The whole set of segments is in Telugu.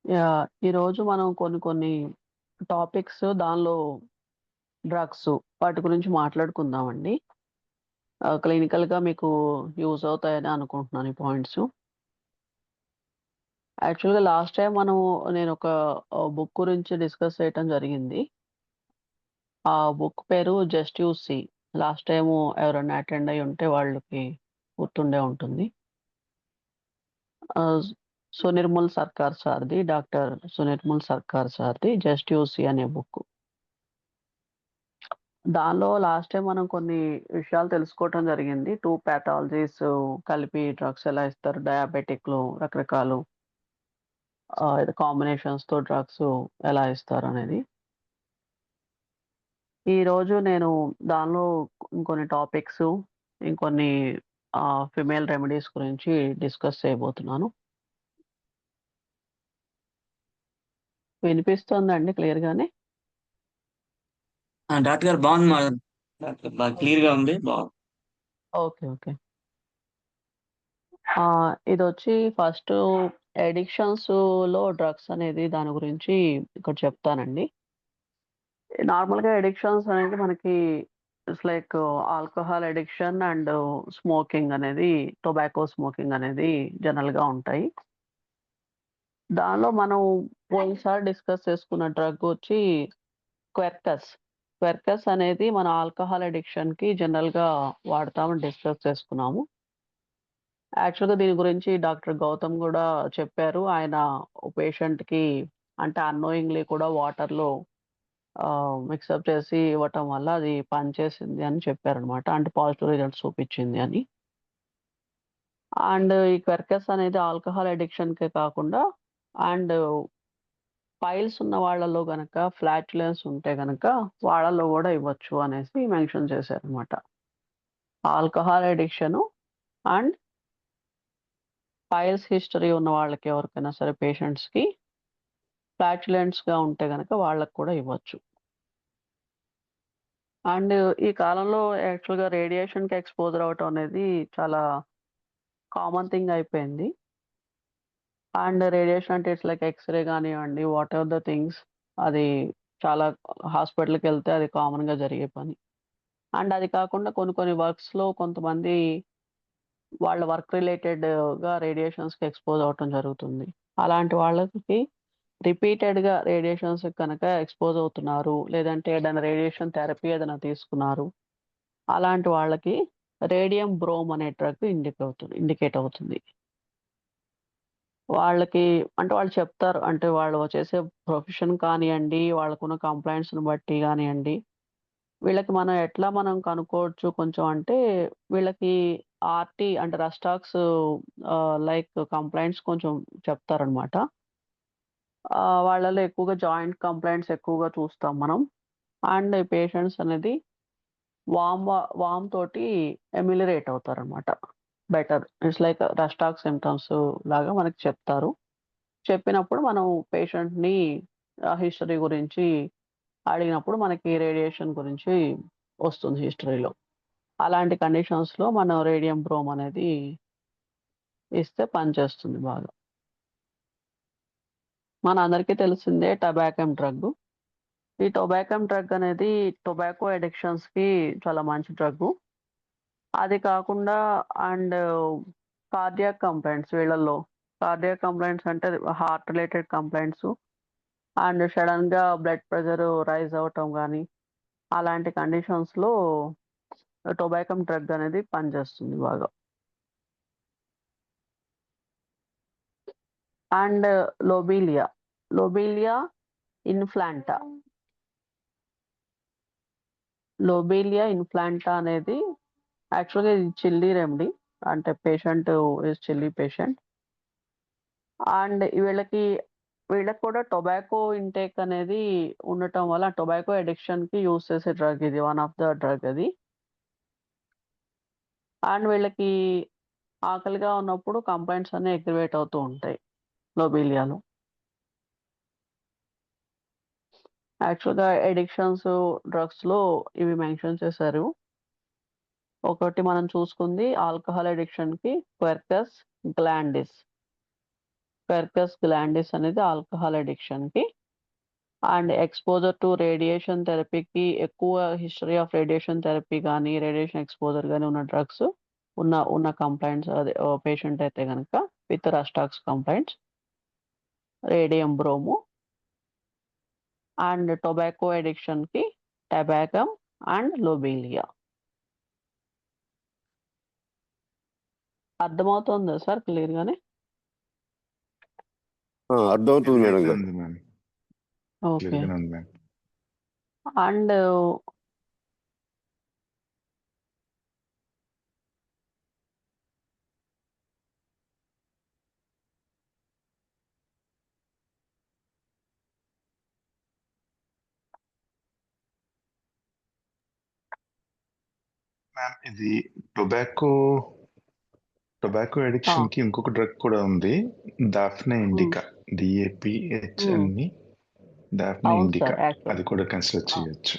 ఈరోజు మనం కొన్ని టాపిక్స్ దానిలో డ్రగ్స్ వాటి గురించి మాట్లాడుకుందామండి. క్లినికల్‌గా మీకు యూజ్ అవుతాయని అనుకుంటున్నాను ఈ పాయింట్సు. యాక్చువల్‌గా లాస్ట్ టైమ్ నేనొక బుక్ గురించి డిస్కస్ చేయటం జరిగింది. ఆ బుక్ పేరు 'just you see'. Last time ఎవరైనా అటెండ్ అయ్యుంటే వాళ్ళకి గుర్తుండే ఉంటుంది. ఆహ్, సునిర్మల్ సర్కార్ సార్‌ది, డాక్టర్ సునిర్మల్ సర్కార్ సార్‌ది 'జస్ట్ యూ సీ' అనే బుక్. దానిలో లాస్ట్ టైమ్ మనం కొన్ని విషయాలు తెలుసుకోవటం జరిగింది. 2 పాథాలజీస్ కలిపి డ్రగ్స్ ఎలా ఇస్తారు, డయాబెటిక్‌లో రకరకాలు ఇది కాంబినేషన్స్‌తో డ్రగ్స్ ఎలా ఇస్తారనేది. ఈరోజు నేను దానిలో ఇంకొన్ని టాపిక్స్, ఇంకొన్ని ఫిమేల్ రెమెడీస్ గురించి డిస్కస్ చేయబోతున్నాను. వినిపిస్తోందండి క్లియర్‌గానే? డాక్టర్ గారు బాగుంది మా డాక్టర్ బాగా క్లియర్ గా ఉంది బాగుంది. ఓకే. ఓకే. ఇదొచ్చి ఫస్టు అడిక్షన్స్‌లో డ్రగ్స్ అనేది దాని గురించి ఇక్కడ చెప్తానండి. నార్మల్‌గా అడిక్షన్స్ అనేది మనకి it's like alcohol addiction and smoking అనేది, టొబాకో స్మోకింగ్ అనేది జనరల్‌గా ఉంటాయి. దానిలో మనం పోయినసారి డిస్కస్ చేసుకున్న డ్రగ్ వచ్చి క్వెర్కస్. క్వెర్కస్ అనేది మన ఆల్కహాల్ అడిక్షన్‌కి జనరల్‌గా వాడతామని డిస్కస్ చేసుకున్నాము. యాక్చువల్‌గా దీని గురించి డాక్టర్ గౌతమ్ గూడా చెప్పారు. ఆయన ఓ పేషెంట్‌కి అంటే అన్నోయింగ్‌లీ కూడా వాటర్‌లో మిక్సప్ చేసి ఇవ్వటం వల్ల అది పనిచేసింది అని చెప్పారనమాట. అంటే పాజిటివ్ రిజల్ట్స్ చూపిచ్చింది అని. అండ్ ఈ క్వెర్కస్ అనేది ఆల్కహాల్ అడిక్షన్‌కే కాకుండా అండ్ పైల్స్ ఉన్న వాళ్ళలో గనక ఫ్లాటులెన్స్ ఉంటే గనక వాళ్ళలో గూడా ఇవ్వచ్చు అనేసి మెన్షన్ చేశారనమాట. Alcohol addiction and piles history ఉన్న వాళ్ళకి ఎవరికైనా సరే పేషెంట్స్‌కి ఫ్లాటులెంట్స్‌గా ఉంటే గనక వాళ్ళకి కూడా ఇవ్వచ్చు. అండ్ ఈ కాలంలో యాక్చువల్‌గా రేడియేషన్‌కి ఎక్స్‌పోజర్ అవ్వటం అనేది చాలా కామన్ థింగ్ అయిపోయింది. అండ్ రేడియేషన్ అంటే ఇట్స్ లైక్ ఎక్స్‌రే గానివ్వండి, వాటెవర్ ద థింగ్స్ అది చాలా హాస్పిటల్‌కెళ్తే అది కామన్‌గా జరిగే పని. అండ్ అది కాకుండా కొన్ని వర్క్స్‌లో కొంతమంది వాళ్ళ వర్క్ రిలేటెడ్‌గా రేడియేషన్స్‌కి ఎక్స్‌పోజ్ అవ్వటం జరుగుతుంది. అలాంటి వాళ్ళకి రిపీటెడ్‌గా రేడియేషన్స్‌కి కనుక ఎక్స్‌పోజ్ అవుతున్నారు, లేదంటే ఏదైనా రేడియేషన్ థెరపీ ఏదైనా తీసుకున్నారు. అలాంటి వాళ్ళకి రేడియం బ్రోమ్ అనే డ్రగ్ ఇండికేట్ అవుతుంది. వాళ్ళకి అంటే వాళ్ళు చెప్తారు. అంటే వాళ్ళు చేసే ప్రొఫెషన్ కానియండి, వాళ్ళకున్న కంప్లెయింట్స్‌ని బట్టి గానియండి, వీళ్ళకి మనం ఎట్లా కనుక్కోవచ్చు కొంచెం అంటే, వీళ్ళకి అంటే రస్టాక్స్ లైక్ కంప్లెయింట్స్ కొంచెం చెప్తారనమాట. వాళ్ళలో ఎక్కువగా జాయింట్ కంప్లెయింట్స్ ఎక్కువగా చూస్తాం మనం. అండ్ పేషెంట్స్ అనేది వార్మ్ తోటి ఎమిలిరేట్ అవుతారనమాట. బెటర్. ఇట్స్ లైక్ రస్టాక్ సింప్టమ్స్ లాగా మనకి చెప్తారు. చెప్పినప్పుడు మనం పేషెంట్‌ని హిస్టరీ గురించి అడిగినప్పుడు మనకి రేడియేషన్ గురించి వస్తుంది హిస్టరీలో. అలాంటి కండిషన్స్‌లో మనం రేడియం బ్రోమ్ అనేది ఇస్తే పనిచేస్తుంది బాగా. మనందరికీ తెలిసిందే టొబాకమ్ డ్రగ్గు. ఈ టొబాకమ్ డ్రగ్ అనేది టొబాకో అడిక్షన్స్‌కి చాలా మంచి డ్రగ్గు. అది కాకుండా అండ్ కార్డియాక్ కంప్లెయింట్స్ వీళ్ళల్లో. కార్డియాక్ కంప్లెయింట్స్ అంటే హార్ట్ రిలేటెడ్ కంప్లెయింట్సు అండ్ సడెన్‌గా బ్లడ్ ప్రెషర్ రైజ్ అవ్వటం గాని, అలాంటి కండిషన్స్‌లో టొబాకమ్ డ్రగ్ అనేది పనిచేస్తుంది బాగా. అండ్ లోబీలియా, లోబీలియా ఇన్‌ఫ్లాంటా. లోబీలియా ఇన్‌ఫ్లాంటా అనేది యాక్చువల్‌గా ఇది చిల్లీ రెమెడీ. అంటే patient is chilli patient. And వీళ్ళకి కూడా టొబాకో ఇంటేక్ అనేది ఉండటం వల్ల టొబాకో అడిక్షన్‌కి యూజ్ చేసే డ్రగ్ ఇది. వన్ ఆఫ్ ద డ్రగ్ అది. అండ్ వీళ్ళకి ఆకలిగా ఉన్నప్పుడు కంప్లెయింట్స్ అన్నీ అగ్రివేట్ అవుతూ ఉంటాయి లోబీలియాలో. యాక్చువల్‌గా అడిక్షన్స్ డ్రగ్స్‌లో ఇవి మెన్షన్ చేశారు. ఒకటి మనం చూసుకుంది ఆల్కహాల్ అడిక్షన్‌కి క్వెర్కస్, గ్లాండిస్. క్వెర్కస్ గ్లాండిస్ అనేది ఆల్కహాల్ అడిక్షన్‌కి. అండ్ ఎక్స్‌పోజర్ టు రేడియేషన్ థెరపీకి ఎక్కువ హిస్టరీ ఆఫ్ రేడియేషన్ థెరపీ గానీ, రేడియేషన్ ఎక్స్‌పోజర్ గానీ ఉన్న డ్రగ్స్ ఉన్న కంప్లెయింట్స్ అదే పేషెంట్ అయితే గనక with rhus tox complaints, radium brom. And tobacco అడిక్షన్‌కి టబాకమ్ అండ్ లోబీలియా. అర్థమవుతుందా సార్ క్లియర్‌గానే? అర్థమవుతుంది మేడం క్లియర్‌గా గారు. ఉంది మ్యామ్. ఓకే. క్లియర్‌గానే ఉంది మ్యామ్. అండ్ మ్యామ్ ఇది టొబాకో ఆ! అడిక్షన్‌కి ఇంకొక డ్రగ్ కూడా ఉంది. దాఫ్నే హ్మ్. ఇండికా. DAPHNE దాఫ్నే అవును ఇండికా. సార్. యాక్చువల్ అది కూడా కన్సిడర్ ఆ! చేయొచ్చు.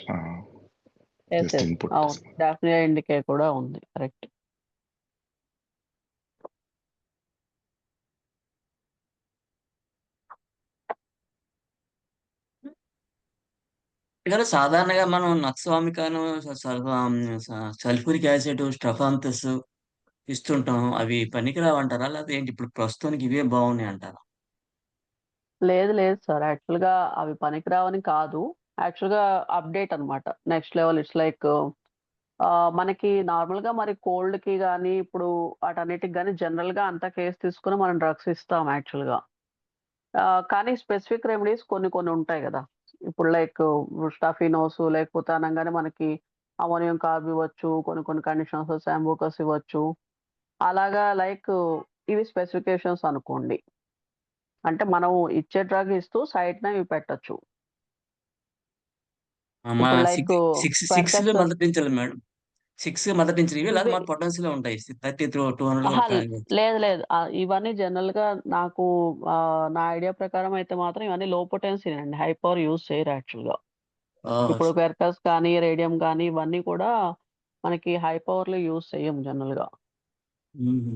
యెస్. Just yes. ఇన్పుట్. అవును. డాఫ్నియా ఇండికా కూడా ఉంది. కరెక్ట్. ఇక్కడ సాధారణంగా మనం నక్స్వామికాను, సల్ఫ్యూరిక్ యాసిడ్, స్టెఫాంతస్ ఇస్తుంటాం. అవి పనికిరావంటారా? లేకపోతే ఏంటి ఇప్పుడు ప్రస్తుతానికి ఇవే బాగున్నాయి అంటారా? లేదు సార్. యాక్చువల్‌గా అవి పనికిరావని కాదు. యాక్చువల్‌గా అప్‌డేట్ అన్నమాట. నెక్స్ట్ లెవెల్ ఇట్స్ లైక్ మనకి నార్మల్‌గా మరి కోల్డ్‌కి గాని, ఇప్పుడు వాటన్నిటికి గాని జనరల్‌గా అంతా కేర్ తీసుకొని మనం డ్రగ్స్ ఇస్తాం యాక్చువల్‌గా. కానీ స్పెసిఫిక్ రెమెడీస్ కొన్ని ఉంటాయి గదా! ఇప్పుడు లైక్ స్టఫినోస్ లేకపోతే అనంగానే మనకి అమోనియం కార్బ్ ఇవ్వచ్చు. కొన్ని కండిషన్స్‌లో సాంబుకస్ ఇవ్వచ్చు. అలాగా లైక్ ఇవి స్పెసిఫికేషన్స్ అనుకోండి. అంటే మనం ఇచ్చే డ్రగ్ ఇస్తూ సైడ్‌న ఇవి పెట్టొచ్చు. మా ఇప్పుడు లైక్ 6 పెర్కాస్ మదర్ టించర్లు మేడం. 6 మదర్ టించర్ ఇవి లేదా ఇవి మన పొటెన్షియల్ ఉంటాయి. 30 త్రూ 200 అహా! కూడా ఇవ్వచ్చు. లేదు. ఇవన్నీ జనరల్‌గా నాకు నా ఐడియా ప్రకారం అయితే మాత్రం ఇవన్నీ లో పొటెన్సీ‌నండి. హై పవర్ యూజ్ చేయరు యాక్చువల్‌గా. ఓహ్! ఇప్పుడు పెర్కాస్ కానీ, రేడియం కానీ ఇవన్నీ కూడా మనకి హై పవర్‌లో యూజ్ చెయ్యం జనరల్‌గా. హుహు.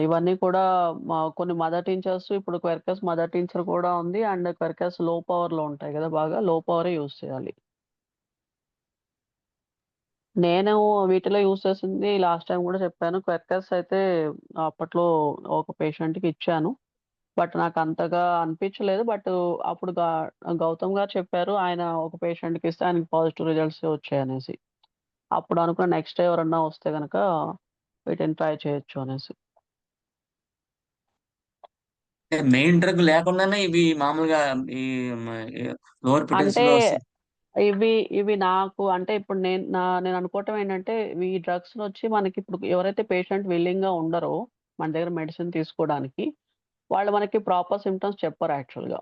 ఇవన్నీ కూడా కొన్ని మదర్ టించర్స్ ఇప్పుడు క్వెర్కస్ మదర్ టించర్ కూడా ఉంది. అండ్ క్వెర్కస్ లో పవర్‌లో ఉంటాయి గదా! బాగా లో పవరే యూజ్ చేయాలి. నేను వీటిలో యూజ్ చేసింది లాస్ట్ టైమ్ గూడా చెప్పాను. క్వెర్కస్ అయితే అప్పట్లో ఒక పేషెంట్‌కి ఇచ్చాను. బట్ నాకంతగా అనిపించలేదు. బట్ అప్పుడు గౌతమ్ గారు చెప్పారు. ఆయన ఒక పేషెంట్‌కి ఇస్తే ఆయనకి పాజిటివ్ రిజల్ట్సే వచ్చాయనేసి. అప్పుడు అనుకున్న నెక్స్ట్ ఎవరన్నా వస్తే గనక వీటిని ట్రై చేయొచ్చు అనేసి. అంటే మెయిన్ డ్రగ్ లేకుండానే ఇవి మామూలుగా ఈ మ ఈ లోవర్ అంటే పొటెన్షియల్‌లో వస్తాయి. ఇవి నాకు అంటే ఇప్పుడు నేను అనుకోవటం ఏంటంటే, ఈ డ్రగ్స్‌నొచ్చి మనకిప్పుడు ఎవరైతే పేషెంట్ విల్లింగ్‌గా ఉండరో, మన దగ్గర మెడిసిన్ తీసుకోవడానికి, వాళ్ళు మనకి ప్రాపర్ సింప్టమ్స్ చెప్పరు యాక్చువల్‌గా.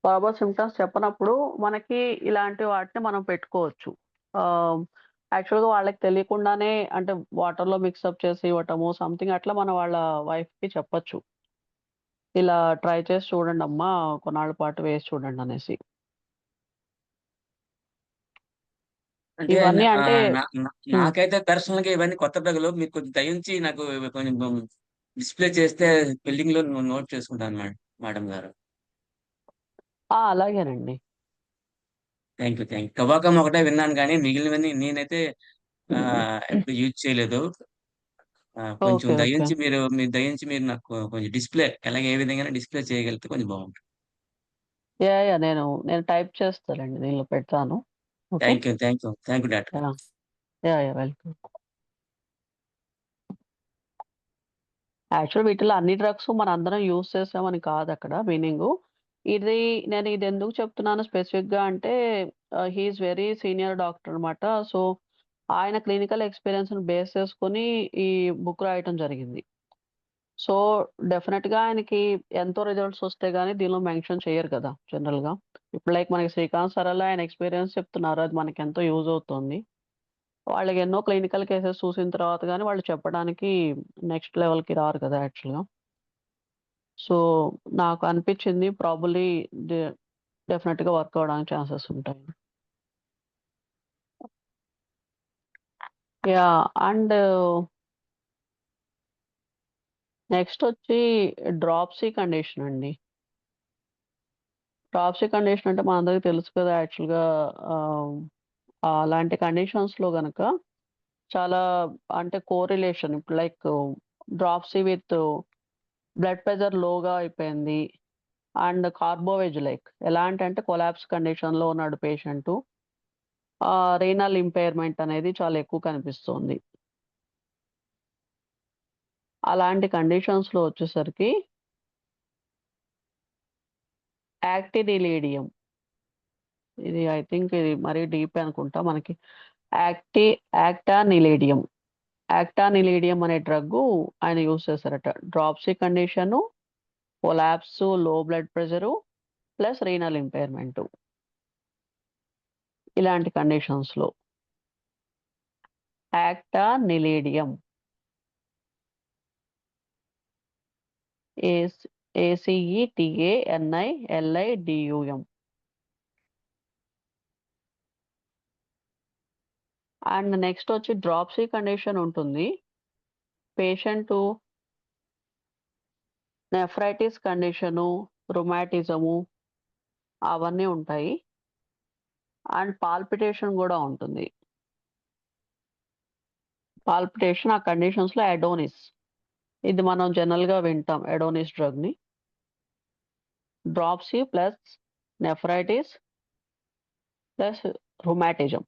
ప్రాపర్ సింప్టమ్స్ చెప్పనప్పుడు మనకి ఇలాంటి వాటిని మనం పెట్టుకోవచ్చు. ఆహ్, యాక్చువల్‌గా వాళ్ళకి తెలియకుండానే అంటే వాటర్‌లో మిక్సప్ చేసి ఇవ్వటము సంథింగ్ అట్లా మనం వాళ్ళ వైఫ్‌కి చెప్పొచ్చు. ఇలా ట్రై చేసి చూడండమ్మా కొన్నాళ్ళ పాటు వేసి చూడండనేసి. అంటే ఇవన్నీ అంటే నా నా హ్మ్. నాకైతే పర్సనల్‌గా ఇవన్నీ కొత్త డ్రగ్‌లు మీరు కొంచెం దయించి నాకు కొంచెం డిస్‌ప్లే చేస్తే బిల్డింగ్‌లో నోట్ చేసుకుంటాను మేడం గారు. అలాగేనండి. Thank you. టొబాకమ్ ఒకటే విన్నాను గానీ మిగిలినవన్నీ నేనైతే ఎప్పుడు యూజ్ చేయలేదు. కొంచెం ఓకే. మీరు నాకు కొంచెం డిస్‌ప్లే ఏ విధంగానైనా డిస్‌ప్లే చేయగలిగితే కొంచెం బావుంటుంది. యాహ్! నేను టైప్ చేస్తానండి. దీనిలో పెడతాను. Okay. Thank you doctor. Yeah! Welcome. Actual వీటిలో అన్ని డ్రగ్స్ మనందరం యూజ్ చేసామని కాదక్కడ మీనింగు. ఇది ఇదెందుకు చెప్తున్నాను స్పెసిఫిక్‌గా అంటే he is very senior doctor అన్నమాట. సో, ఆయన క్లినికల్ ఎక్స్‌పీరియన్స్‌ని బేస్ చేసుకొని ఈ బుక్ రాయటం జరిగింది. సో, డెఫినిట్‌గా ఆయనకి ఎంతో రిజల్ట్స్ వస్తే గాని దీనిలో మెన్షన్ చెయ్యరు కదా! జనరల్‌గా. ఇప్పుడు లైక్ మనకి శ్రీకాంత్ సరళ ఆయన ఎక్స్‌పీరియన్స్ చెప్తున్నారు. అది మనకెంతో యూజ్ అవుతుంది. వాళ్ళకి ఎన్నో క్లినికల్ కేసెస్ చూసిన తర్వాత గాని వాళ్ళు చెప్పడానికి నెక్స్ట్ లెవెల్‌కి రారు కదా! యాక్చువల్‌గా. సో, నాకు అనిపిచ్చింది ప్రాబబ్లీ డె డెఫినిట్‌గా వర్క్ అవ్వడానికి ఛాన్సెస్ ఉంటాయి. యాహ్! అండ్ నెక్స్ట్ వచ్చి డ్రాప్సీ కండిషన్ అండి. డ్రాప్సీ కండిషన్ అంటే మనందరికి తెలుసు కదా! యాక్చువల్‌గా అలాంటి కండిషన్స్‌లో గనక చాలా అంటే కోరిలేషన్ ఇప్పుడు like dropsy with blood pressure లోగా అయిపోయింది. అండ్ కార్బోవెజ్ ఎలాంటంటే కొలాప్స్ కండిషన్‌లో ఉన్నాడు పేషెంటు. రీనల్ ఇంపైర్‌మెంట్ అనేది చాలా ఎక్కువ కనిపిస్తుంది. అలాంటి కండిషన్స్‌లో వచ్చేసరికి యాక్టినిలీడియం ఇది ఐ థింక్ ఇది మరీ డీపే అనుకుంటా. మనకి యాక్టి యాక్టానిలీడియం. యాక్టానిలీడియం అనే డ్రగ్గు ఆయన యూజ్ చేశారట. డ్రాప్సీ కండిషను, కొలాప్సు, లో బ్లడ్ ప్రెషరు ప్లస్ రీనల్ ఇంపైర్‌మెంటు. ఇలాంటి కండిషన్స్‌లో. యాక్టానిలీడియం. ఏస్ ACETANILIDUM. అండ్ నెక్స్ట్ వచ్చి డ్రాప్సీ కండిషన్ ఉంటుంది. పేషెంటు నెఫ్రైటిస్ కండిషను, రుమాటిజము అవన్నీ ఉంటాయి. అండ్ పాల్పిటేషన్ గూడా ఉంటుంది. పాల్పిటేషన్ ఆ కండిషన్స్‌లో అడోనిస్. ఇది మనం జనరల్‌గా వింటాం అడోనిస్ డ్రగ్‌ని. Dropsy plus nephritis plus rheumatism.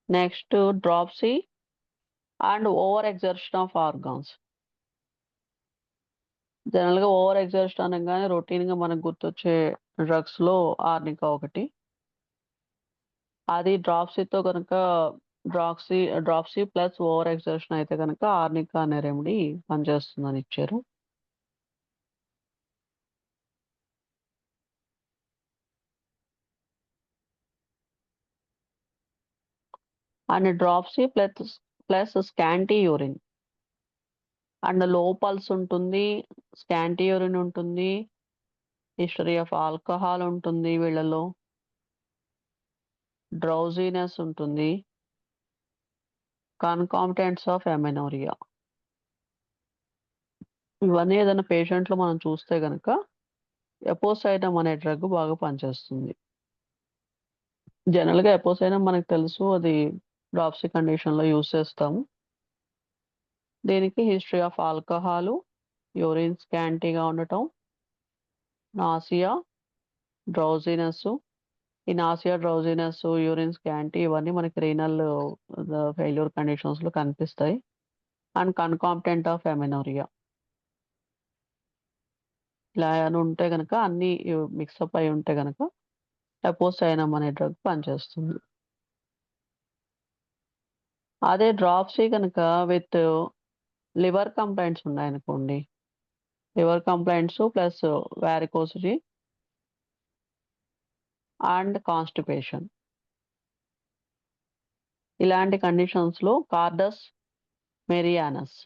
Next dropsy and over exertion of organs. జనరల్‌గా ఓవర్ ఎక్సర్షన్ అనంగానే రొటీన్‌గా మనకు గుర్తొచ్చే డ్రగ్స్‌లో ఆర్నికా ఒకటి. అది డ్రాప్సీతో గనక డ్రాప్సీ ప్లస్ ఓవర్ ఎక్సర్షన్ అయితే గనక ఆర్నికా అనే రెమెడీ పనిచేస్తుందని ఇచ్చారు. And dropsy plus scanty urine. And లో పల్స్ ఉంటుంది. స్కాంటీ యూరిన్ ఉంటుంది. హిస్టరీ ఆఫ్ ఆల్కహాల్ ఉంటుంది వీళ్ళలో. డ్రౌజీనెస్ ఉంటుంది. కాన్కామిటెంట్స్ ఆఫ్ అమెనోరియా. ఇవన్నీ ఏదైనా పేషెంట్‌లో మనం చూస్తే గనక ఎపోసైడమ్ అనే డ్రగ్ బాగా పనిచేస్తుంది. జనరల్‌గా ఎపోసైడమ్ మనకు తెలుసు. అది డ్రాప్సీ కండిషన్‌లో యూజ్ చేస్తాము. దీనికి హిస్టరీ ఆఫ్ ఆల్కహాలు, యూరిన్ స్కాంటీగా ఉండటం, నాసియా, డ్రౌజీనెస్. ఈ నాసియా, డ్రౌజీనెస్, యూరిన్ స్కాంటీ ఇవన్నీ మనకి రీనల్ ఫెయిల్యూర్ కండిషన్స్‌లో కనిపిస్తాయి. And concomitant of amenorrhoea. ఇలా అని ఉంటే గనక అన్నీ మిక్సప్ అయి ఉంటే గనక ఎపోసైడమ్ అనే డ్రగ్ పనిచేస్తుంది. అదే డ్రాప్సీ గనక విత్ లివర్ కంప్లెయింట్స్ ఉన్నాయనుకోండి. Liver complaints plus varicosity and constipation. ఇలాంటి కండిషన్స్‌లో కార్డస్ మెరియానస్.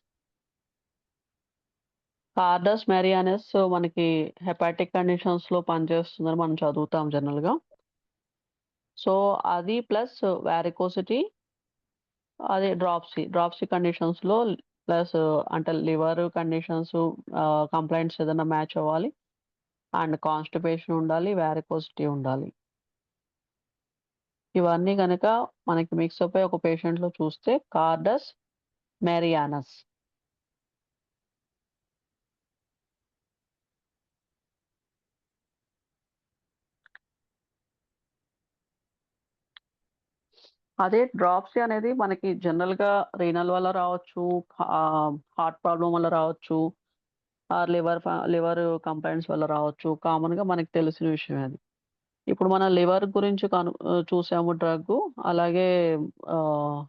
కార్డస్ మెరియానస్ మనకి హెపాటిక్ కండిషన్స్‌లో పనిచేస్తుందని మనం చదువుతాం జనరల్‌గా. సో, అది ప్లస్ వారికోసిటీ అదే డ్రాప్సీ కండిషన్స్‌లో ప్లస్ అంటే లివర్ కండిషన్స్ కంప్లెయింట్స్ ఏదైనా మ్యాచ్ అవ్వాలి. అండ్ కాన్‌స్టిపేషన్ ఉండాలి. వారికోసిటీ ఉండాలి. ఇవన్నీ గనక మనకి మిక్సప్ అయ్యి ఒక పేషెంట్‌లో చూస్తే కార్డస్ మెరియానస్. అదే డ్రాప్సీ అనేది మనకి జనరల్‌గా రీనల్ వల్ల రావచ్చు. హార్ట్ ప్రాబ్లమ్ వల్ల రావచ్చు. లివర్ కంప్లెయింట్స్ వల్ల రావచ్చు. కామన్‌గా మనకు తెలిసిన విషయమే అది. ఇప్పుడు మన లివర్ గురించి చూసాము డ్రగ్గు. అలాగే ఆహ్,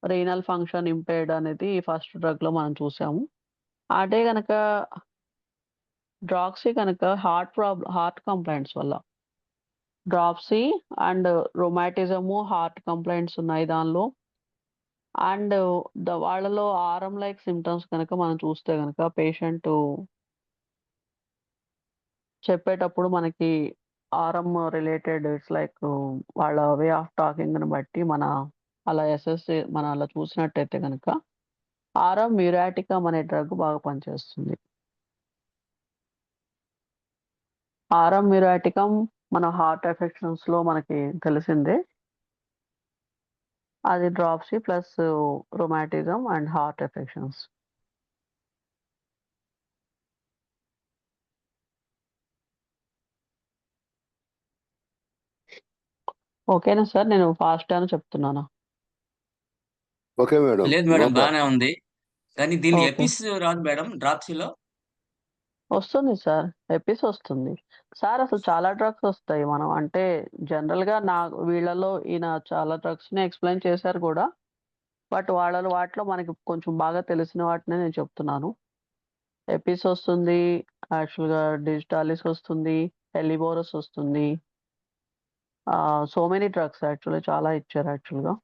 రీనల్ ఫంక్షన్ ఇంపైర్డ్ అనేది ఫస్ట్ డ్రగ్‌లో మనం చూసాము. అదే గనక డ్రాక్సీ గనక హార్ట్ కంప్లెయింట్స్ వల్ల. డ్రాప్సీ అండ్ రొమాటిజము, హార్ట్ కంప్లెయింట్స్ ఉన్నాయి దానిలో. అండ్ వాళ్ళలో ఆరం లైక్ సింప్టమ్స్ గనక మనం చూస్తే గనక పేషెంటు చెప్పేటప్పుడు మనకి ఆర్ఎం రిలేటెడ్ ఇట్స్ లైక్ వాళ్ళ వే ఆఫ్ టాకింగ్‌ని బట్టి మనం అలా చూసినట్టయితే గనక ఆర్ఎం మ్యూరాటికమ్ అనే డ్రగ్ బాగా పనిచేస్తుంది. ఆర్ఎం మ్యూరాటికమ్ మన హార్ట్ ఎఫెక్షన్స్‌లో మనకి తెలిసిందే. అది dropsy plus rheumatism and heart affections. ఓకేనా సార్? నేను ఫాస్ట్‌గానే చెప్తున్నానా? Okay madam. లేదు నో మేడం, ప్రాబ్లం. బాగానే ఉంది. కానీ దీనిలో ఓకే. ఎపిస్ రాదు మేడం డ్రాప్సీలో. వస్తుంది సార్. ఎపిస్ వస్తుంది. సార్ అసలు చాలా డ్రగ్స్ వస్తాయి. మనం అంటే జనరల్‌గా వీళ్ళలో ఈయన చాలా డ్రగ్స్‌ని ఎక్స్‌ప్లెయిన్ చేశారు గూడా. బట్ వాటిలో మనకి కొంచెం బాగా తెలిసిన వాటినే నేను చెప్తున్నాను. ఎపిస్ వస్తుంది. యాక్చువల్‌గా డిజిటాలిస్ వస్తుంది. హెలిబోరస్ వస్తుంది. సో మెనీ డ్రగ్స్ యాక్చువల్లీ చాలా ఇచ్చారు యాక్చువల్‌గా.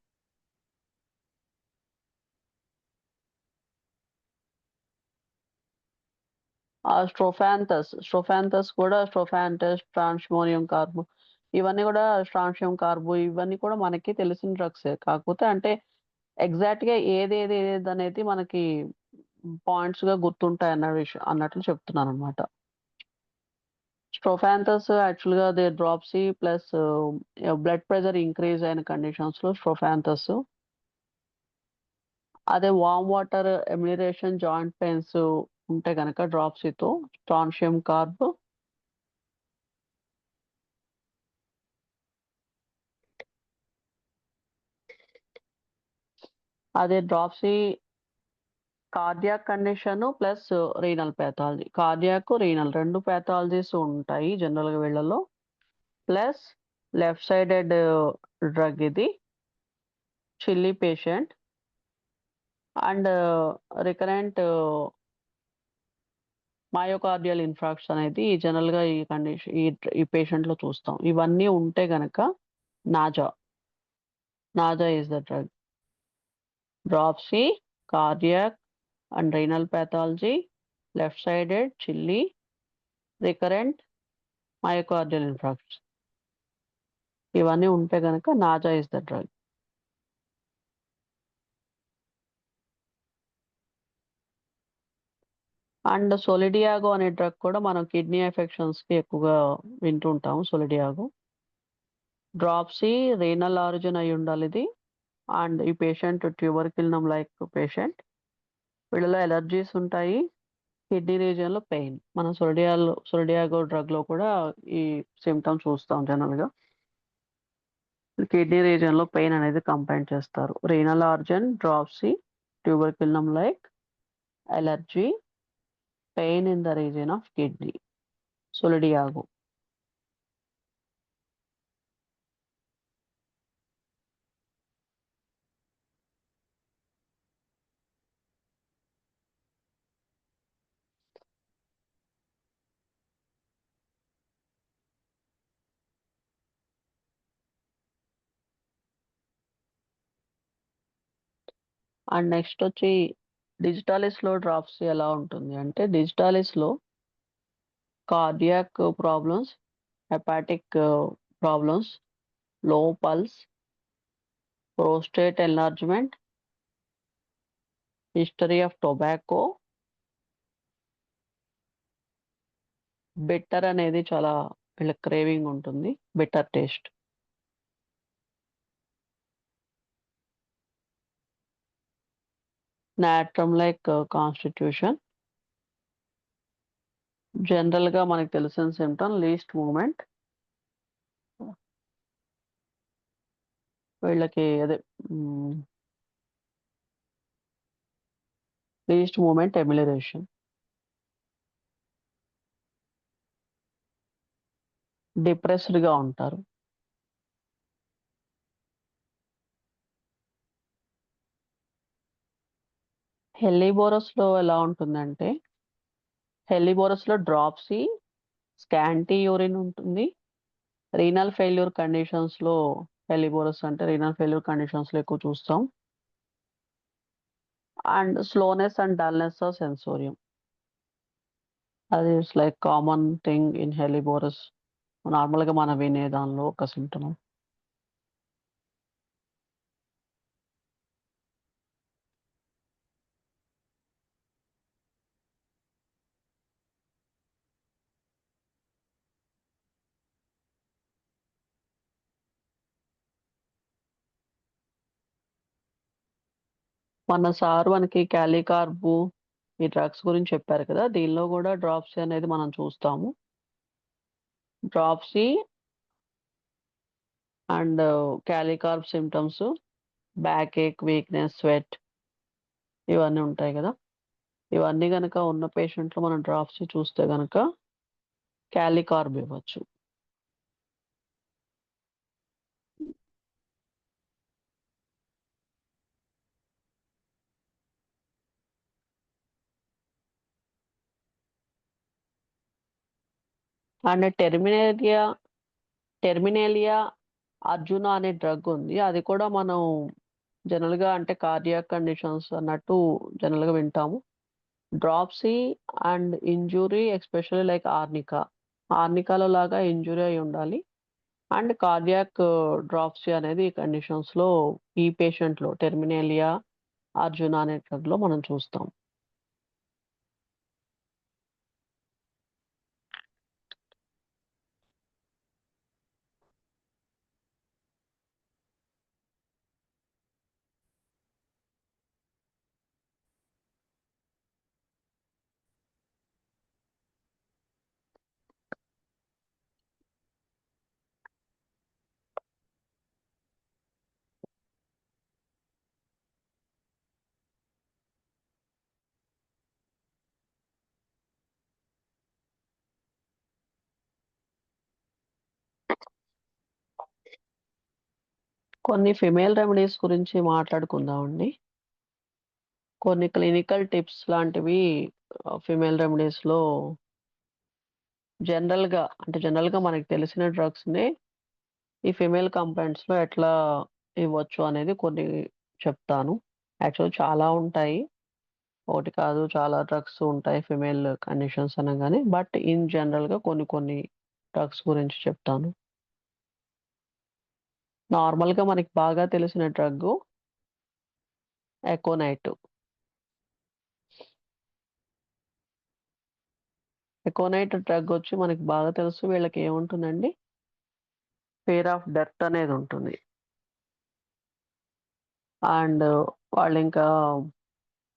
స్ట్రోఫాంథస్ కూడా స్ట్రోఫాంథస్, ట్రాన్స్‌మోనియం కార్బ్ ఇవన్నీ గూడా స్ట్రాన్షియం కార్బ్ ఇవన్నీ కూడా మనకి తెలిసిన డ్రగ్సే. కాకపోతే అంటే ఎగ్జాక్ట్‌గా ఏదేదనేది మనకి పాయింట్స్‌గా అన్నట్లు చెప్తున్నాననమాట. స్ట్రోఫాంథస్ యాక్చువల్‌గా అదే dropsy plus blood pressure increase అయిన కండిషన్స్‌లో స్ట్రోఫాంథస్. అదే వార్మ్ వాటర్ ఎమ్యునరేషన్ జాయింట్ పెయిన్స్ ఉంటే గనక డ్రాప్సీతో స్ట్రాన్షియం కార్బ్. అదే dropsy cardiac condition plus renal pathology. Cardiac, renal 2 pathologies ఉంటాయి జనరల్‌గా వీళ్ళలో. ప్లస్ లెఫ్ట్ సైడెడ్ డ్రగ్ ఇది. Chilly patient and recurrent myocardial infarcts అనేది జనరల్‌గా ఈ పేషెంట్‌లో చూస్తాం. ఇవన్నీ ఉంటే గనక naja. Naja is the drug. Dropsy, cardiac and renal pathology, left sided, chilly, recurrent myocardial infarcts. ఇవన్నీ ఉంటే గనక naja is the drug. And solidago అనే డ్రగ్ కూడా మనం కిడ్నీ ఎఫెక్షన్స్‌కి ఎక్కువగా వింటుంటాం సోలిడియాగో. డ్రాప్సీ, రీనల్ ఆరిజిన్ అయ్యుండాలిది. అండ్ ఈ పేషెంట్ ట్యూబర్కిల్‌నం లైక్ పేషెంట్. వీళ్ళలో ఎలర్జీస్ ఉంటాయి. కిడ్నీ రీజియన్‌లో పెయిన్. మనం సోలిడియాగో డ్రగ్‌లో కూడా ఈ సింప్టమ్స్ చూస్తాం జనరల్‌గా. కిడ్నీ రీజియన్‌లో పెయిన్ అనేది కంప్లెయింట్ చేస్తారు. రీనల్ ఆరిజిన్, డ్రాప్సీ, ట్యూబర్కిల్‌నం like, allergy, pain in the region of kidney. Solidago. And next వచ్చి డిజిటాలిస్‌లో డ్రాప్సీ ఎలా ఉంటుంది అంటే డిజిటాలిస్‌లో కార్డియాక్ ప్రాబ్లమ్స్, హెపాటిక్ ప్రాబ్లమ్స్, లో pulse, prostate enlargement, history of tobacco, bitter అనేది చాలా వీళ్ళకి క్రేవింగ్ ఉంటుంది. Bitter taste. Natrum like constitution. జనరల్‌గా మనకు తెలిసిన సింప్టమ్ లీస్ట్ మూవ్‌మెంట్. వీళ్ళకి అదే లీస్ట్ మూవ్‌మెంట్ ఎమిలిరేషన్. డిప్రెస్డ్‌గా ఉంటారు. హెల్లీబోరస్‌లో ఎలా ఉంటుందంటే హెల్లీబోరస్‌లో డ్రాప్సీ, స్కాంటీ యూరిన్ ఉంటుంది. రీనల్ ఫెయిల్యూర్ కండిషన్స్‌లో హెల్లీబోరస్ అంటే రీనల్ ఫెయిల్యూర్ కండిషన్స్‌లో ఎక్కువ చూస్తాం. అండ్ స్లోనెస్ అండ్ డల్‌నెస్ ఆఫ్ సెన్సోరియం. అది it's like common thing in helleborus నార్మల్‌గా మనం వినే దానిలో ఒక సింప్టమ్. మన సార్ మనకి క్యాలికార్బ్ ఈ డ్రగ్స్ గురించి చెప్పారు కదా! దీనిలో గూడా డ్రాప్సీ అనేది మనం చూస్తాము. Dropsy and kali carb symptoms backache, weakness, sweat ఇవన్నీ ఉంటాయి గదా! ఇవన్నీ గనక ఉన్న పేషెంట్‌లో మనం డ్రాప్సీ చూస్తే గనక క్యాలికార్బ్ ఇవ్వచ్చు. అండ్ టెర్మినేలియా అర్జున అనే డ్రగ్ ఉంది. అది కూడా మనం జనరల్‌గా అంటే కార్డియాక్ కండిషన్స్ అన్నట్టు జనరల్‌గా వింటాము. Dropsy and injury especially like arnica. ఆర్నికాలో లాగా ఇంజ్యూరీ అయ్యి ఉండాలి. అండ్ కార్డియాక్ డ్రాప్సీ అనేది ఈ కండిషన్స్‌లో ఈ పేషెంట్‌లో టెర్మినేలియా అర్జున అనే డ్రగ్‌లో మనం చూస్తాం. కొన్ని ఫిమేల్ రెమెడీస్ గురించి మాట్లాడుకుందామండి. కొన్ని క్లినికల్ టిప్స్ లాంటివి ఫిమేల్ రెమెడీస్‌లో జనరల్‌గా మనకు తెలిసిన డ్రగ్స్‌ని ఈ ఫిమేల్ కంప్లెయింట్స్‌లో ఎట్లా ఇవ్వచ్చు అనేది కొన్ని చెప్తాను. యాక్చువల్లీ చాలా ఉంటాయి. ఒకటి కాదు చాలా డ్రగ్స్ ఉంటాయి ఫిమేల్ కండిషన్స్ అనంగానే. బట్ ఇన్ జనరల్‌గా కొన్ని డ్రగ్స్ గురించి చెప్తాను. నార్మల్‌గా మనకి బాగా తెలిసిన డ్రగ్గు ఎకోనైట్. ఎకోనైట్ డ్రగ్ వచ్చి మనకి బాగా తెలుసు. వీళ్ళకి ఏముంటుందండి? ఫియర్ ఆఫ్ డెత్ అనేది ఉంటుంది. అండ్ వాళ్ళింకా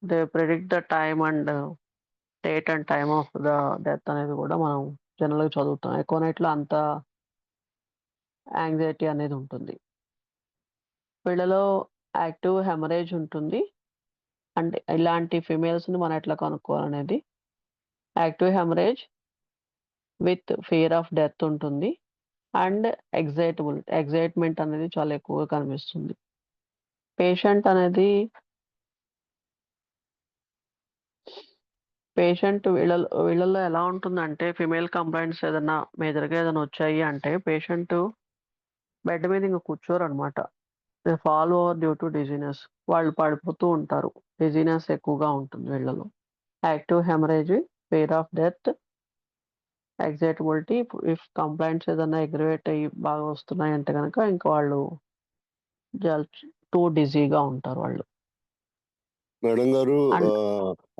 they predict the time and date and time of the death అనేది కూడా మనం జనరల్‌గా చదువుతాం. ఎకోనైట్‌లో అంత యాంక్సైటీ అనేది ఉంటుంది. వీళ్ళలో యాక్టివ్ హెమరేజ్ ఉంటుంది. అంటే ఇలాంటి ఫిమేల్స్‌ని మనం ఎట్లా కనుక్కోవాలనేది. Active hemorrhage with fear of death ఉంటుంది. అండ్ ఎక్సైట్‌మెంట్ అనేది చాలా ఎక్కువగా కనిపిస్తుంది. పేషెంట్ అనేది వీళ్ళలో ఎలా ఉంటుందంటే ఫిమేల్ కంప్లెయింట్స్ ఏదన్నా మేజర్‌గా ఏదైనా వచ్చాయి అంటే పేషెంట్ బెడ్ మీద ఇంక కూర్చోరనమాట. They fall over due to dizziness. వాళ్ళు పడిపోతూ ఉంటారు. డిజీనెస్ ఎక్కువగా ఉంటుంది వీళ్ళలో. Active hemorrhage, fear of death, excitability if complaints ఏదన్నా అగ్రవేట్ అయ్యి బాగా వస్తున్నాయంటే గనక ఇంక వాళ్ళు టూ డిజీగా ఉంటారు వాళ్ళు. మేడం గారు అండ్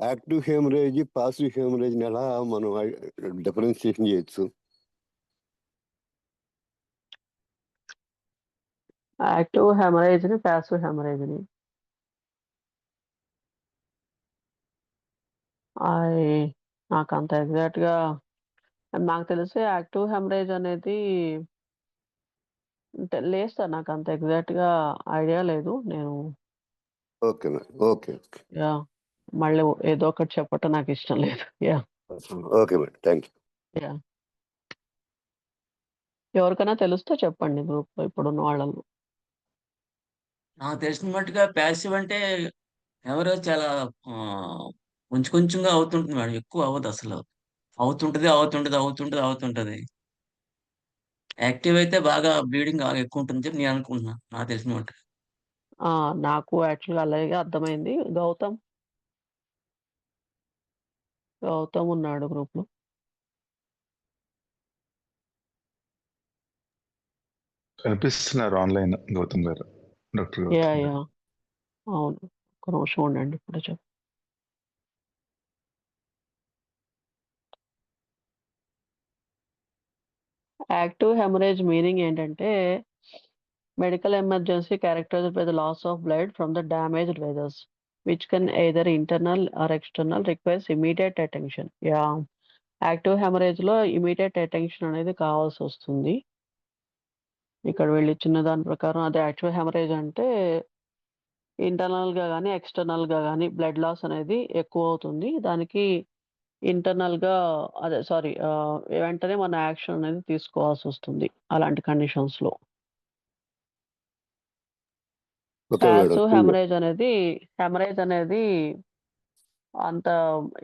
యాక్టివ్ హెమరేజ్, పాసివ్ హెమరేజ్‌ని ఎలా మనం డిఫరెన్షియేషన్ చేయొచ్చు? యాక్టివ్ హెమరేజ్‌ని, పాసివ్ హెమరేజ్‌ని. అయి నాకంత ఎగ్జాక్ట్‌గా నాకు తెలిసి యాక్టివ్ హెమరేజ్ అనేది లేదు సార్. నాకంత ఎగ్జాక్ట్‌గా ఐడియా లేదు. నేను ఓకే మేడం. ఓకే. యాహ్! మళ్ళీ ఏదో ఒకటి చెప్పటం నాకిష్టం లేదు. Yeah! Okay madam. Thank you. Yeah! ఎవరికైనా తెలిస్తే చెప్పండి గ్రూప్‌లో ఇప్పుడున్న వాళ్ళలో. నాకు తెలిసిన మట్టుగా ప్యాసివ్ అంటే ఎవరో చాలా ఆహ్, కొంచెం కొంచెంగా అవుతుంటుంది మేడం. ఎక్కువ అవ్వదసలు. అవుతుంటది. యాక్టివ్ అయితే బాగా బ్లీడింగ్ బాగా ఎక్కువుంటుందని చెప్పి నేను అనుకుంటున్నా. నాకు తెలిసిన మట్టుకు. ఆ! నాకు యాక్చువల్‌గా అలాగే అర్థమైంది. గౌతమ్ ఉన్నాడు గ్రూప్‌లో. కనిపిస్తున్నారు ఆన్లైన్ గౌతమ్ గారు, డాక్టర్ యా గౌతమ్ గారు. యా అవును. ఒక నిమిషం ఉండండి, ఇప్పుడు చెప్ యాక్టివ్ హెమరేజ్ మీనింగ్ ఏంటంటే medical emergency characterized by the loss of blood from the damaged vessels which can either internal or external requires immediate attention. Yeah active హెమరేజ్లో ఇమీడియట్ అటెన్షన్ అనేది కావాల్సి వస్తుంది. ఇక్కడ వీళ్ళు ఇచ్చిన దాని ప్రకారం అది యాక్టివ్ హెమరేజ్ అంటే ఇంటర్నల్గా కానీ ఎక్స్టర్నల్గా కానీ బ్లడ్ లాస్ అనేది ఎక్కువ అవుతుంది. దానికి ఇంటర్నల్గా అదే సారీ వెంటనే మన యాక్షన్ అనేది తీసుకోవాల్సి వస్తుంది అలాంటి కండిషన్స్లో. Okay madam. ప్యాసివ్ హెమరేజ్ అనేది అంత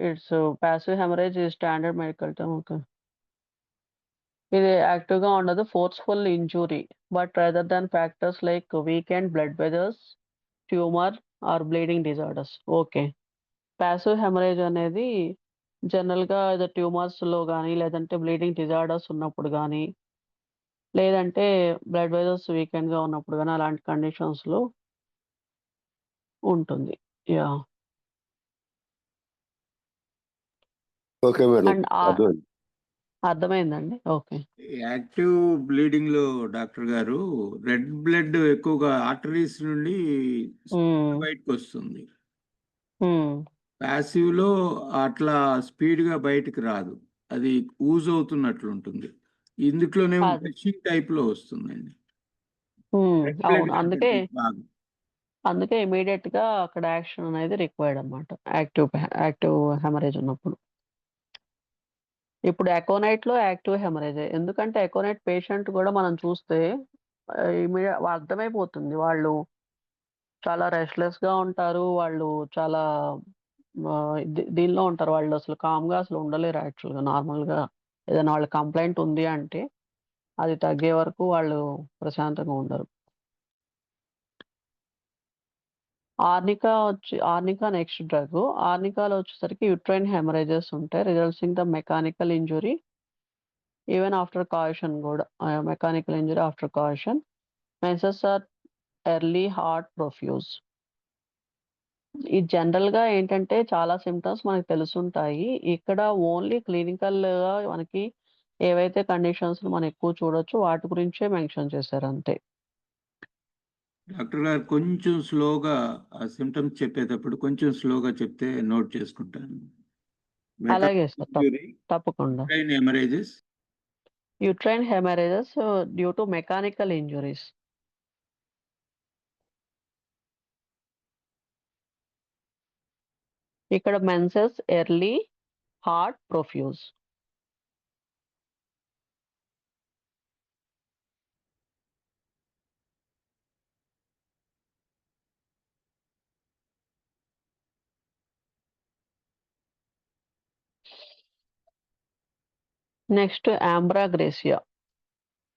it's passive haemorrhage standard medical term. Okay, ఇది యాక్టివ్గా ఉండదు, forceful injury but rather than factors like weakened blood vessels, tumour or bleeding disorders. Okay, passive haemorrhage అనేది జనరల్గా ఏదో ట్యూమర్స్లో కానీ లేదంటే బ్లీడింగ్ డిజార్డర్స్ ఉన్నప్పుడు కానీ లేదంటే బ్లడ్ వెజల్స్ వీకెండ్గా ఉన్నప్పుడు కానీ అలాంటి కండిషన్స్లో ఉంటుంది. యా ఓకే మేడం, అండ్ అర్థమైంది. అర్థమైందండి. ఓకే. యాక్టివ్ బ్లీడింగ్ లో డాక్టర్ గారు రెడ్ బ్లడ్ ఎక్కువగా ఆర్టరీస్ నుండి బయటకు వస్తుంది. ప్యాసివ్ లో అట్లా స్పీడ్ గా బయటకు రాదు, అది ఊజ్ అవుతున్నట్లు ఉంటుంది. ఇందులోనేమో అది బ్లషింగ్ టైప్ లో వస్తుందండి. రెడ్ అవును. బ్లడ్ అందుకే బాగా ఇమీడియట్గా అక్కడ యాక్షన్ అనేది రిక్వైర్డ్ అనమాట యాక్టివ్ హెమరేజ్ ఉన్నప్పుడు. ఇప్పుడు ఎకోనైట్లో యాక్టివ్ హెమరేజ్, ఎందుకంటే ఎకోనైట్ పేషెంట్ కూడా మనం చూస్తే అర్థమైపోతుంది. వాళ్ళు చాలా రెస్ట్లెస్గా ఉంటారు, వాళ్ళు చాలా దీనిలో ఉంటారు, వాళ్ళు అసలు కామ్గా అసలు ఉండలేరు. యాక్చువల్గా నార్మల్గా ఏదైనా వాళ్ళ కంప్లైంట్ ఉంది అంటే అది తగ్గే వరకు వాళ్ళు ప్రశాంతంగా ఉండరు. Arnica next drug. ఆర్నికాలో వచ్చేసరికి యుట్రైన్ హెమరేజెస్ ఉంటాయి resulting the mechanical injury even after coition కూడా. Mechanical injury after coition. Menses are early heart profuse. ఈ జనరల్గా ఏంటంటే చాలా సిమ్టమ్స్ మనకు తెలుసుంటాయి. ఇక్కడ ఓన్లీ క్లినికల్గా మనకి ఏవైతే కండిషన్స్ మనం ఎక్కువ చూడొచ్చు వాటి గురించే మెన్షన్ చేశారు అంతే. డాక్టర్ గారు కొంచెం స్లోగా ఆ సిమ్టమ్స్ చెప్పేటప్పుడు కొంచెం స్లోగా చెప్తే నోట్ చేసుకుంటాను. అలాగే సార్, తప్పకుండా. Hemorrhages uterine hemorrhages due to mechanical injuries. ఇక్కడ menses early heart profuse. Next ambra grisea.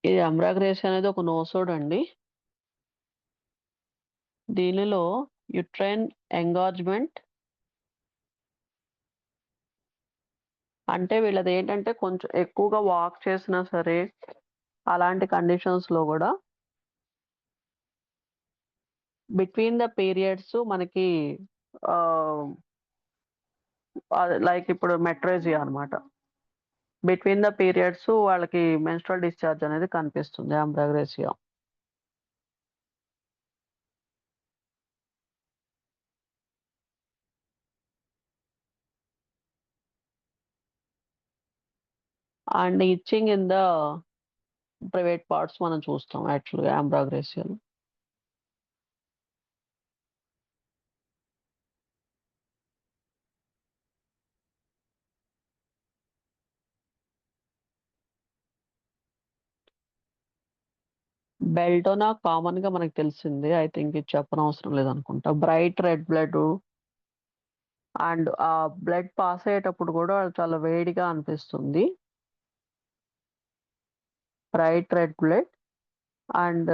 ఇది ఆంబ్రాగ్రేసియా అనేది ఒక నోసోడ్ అండి. దీనిలో యుట్రైన్ ఎంగార్జ్మెంట్ అంటే వీళ్ళది ఏంటంటే కొంచెం ఎక్కువగా వాక్ చేసినా సరే అలాంటి కండిషన్స్లో కూడా బిట్వీన్ ద పీరియడ్స్ మనకి లైక్ ఇప్పుడు మెట్రేజియా అనమాట. బిట్వీన్ ద పీరియడ్స్ వాళ్ళకి మెన్స్ట్రల్ డిశ్చార్జ్ అనేది కనిపిస్తుంది ambra grisea. And itching in the private parts మనం చూస్తాం యాక్చువల్గా ఆంబ్రాగ్రేసియాలో. బెల్టోనా కామన్గా మనకు తెలిసిందే, ఐ థింక్ ఇది చెప్పనవసరం లేదనుకుంటా. బ్రైట్ రెడ్ బ్లడ్ అండ్ ఆ బ్లడ్ పాస్ అయ్యేటప్పుడు కూడా చాలా వేడిగా అనిపిస్తుంది. Bright red blood and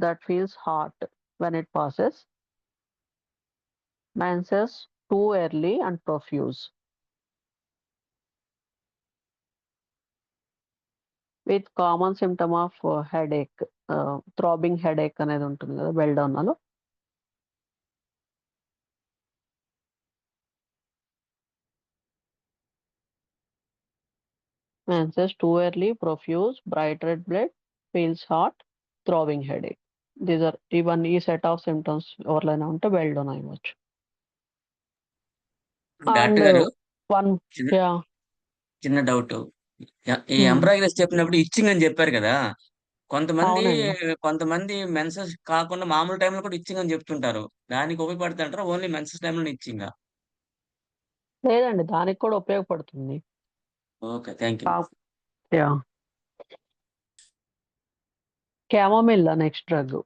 that feels hot when it passes. Menses too early and profuse with common symptom of headache. Throbbing headache అనేది ఉంటుంది కదా బెల్డానాలో. Menses too early, profuse, bright red blood, feels hot, throbbing headache. These are even ఈ సెట్ ఆఫ్ సిమ్టమ్స్ ఎవరిలో ఉంటే బెల్డోనా ఇవ్వచ్చు. డాక్టర్ అండ్ గారు వన్ చిన్న యా చిన్న డౌట్. ఈ ఎంబ్రాయిడరీస్ చెప్పినప్పుడు ఇచ్చింగ్ అని చెప్పారు కదా, కొంతమంది అవునండి. కొంతమంది మెన్సెస్ కాకుండా మామూలు టైంలో కూడా ఇచ్చింగ్ అని చెప్తుంటారు. దానికి ఉపయోగపడుతుంటారా, ఓన్లీ మెన్సెస్ టైంలో ఇచ్చింగ్? లేదండి, దానికి కూడా ఉపయోగపడుతుంది. Okay, thank you. Yeah chamomilla next drug.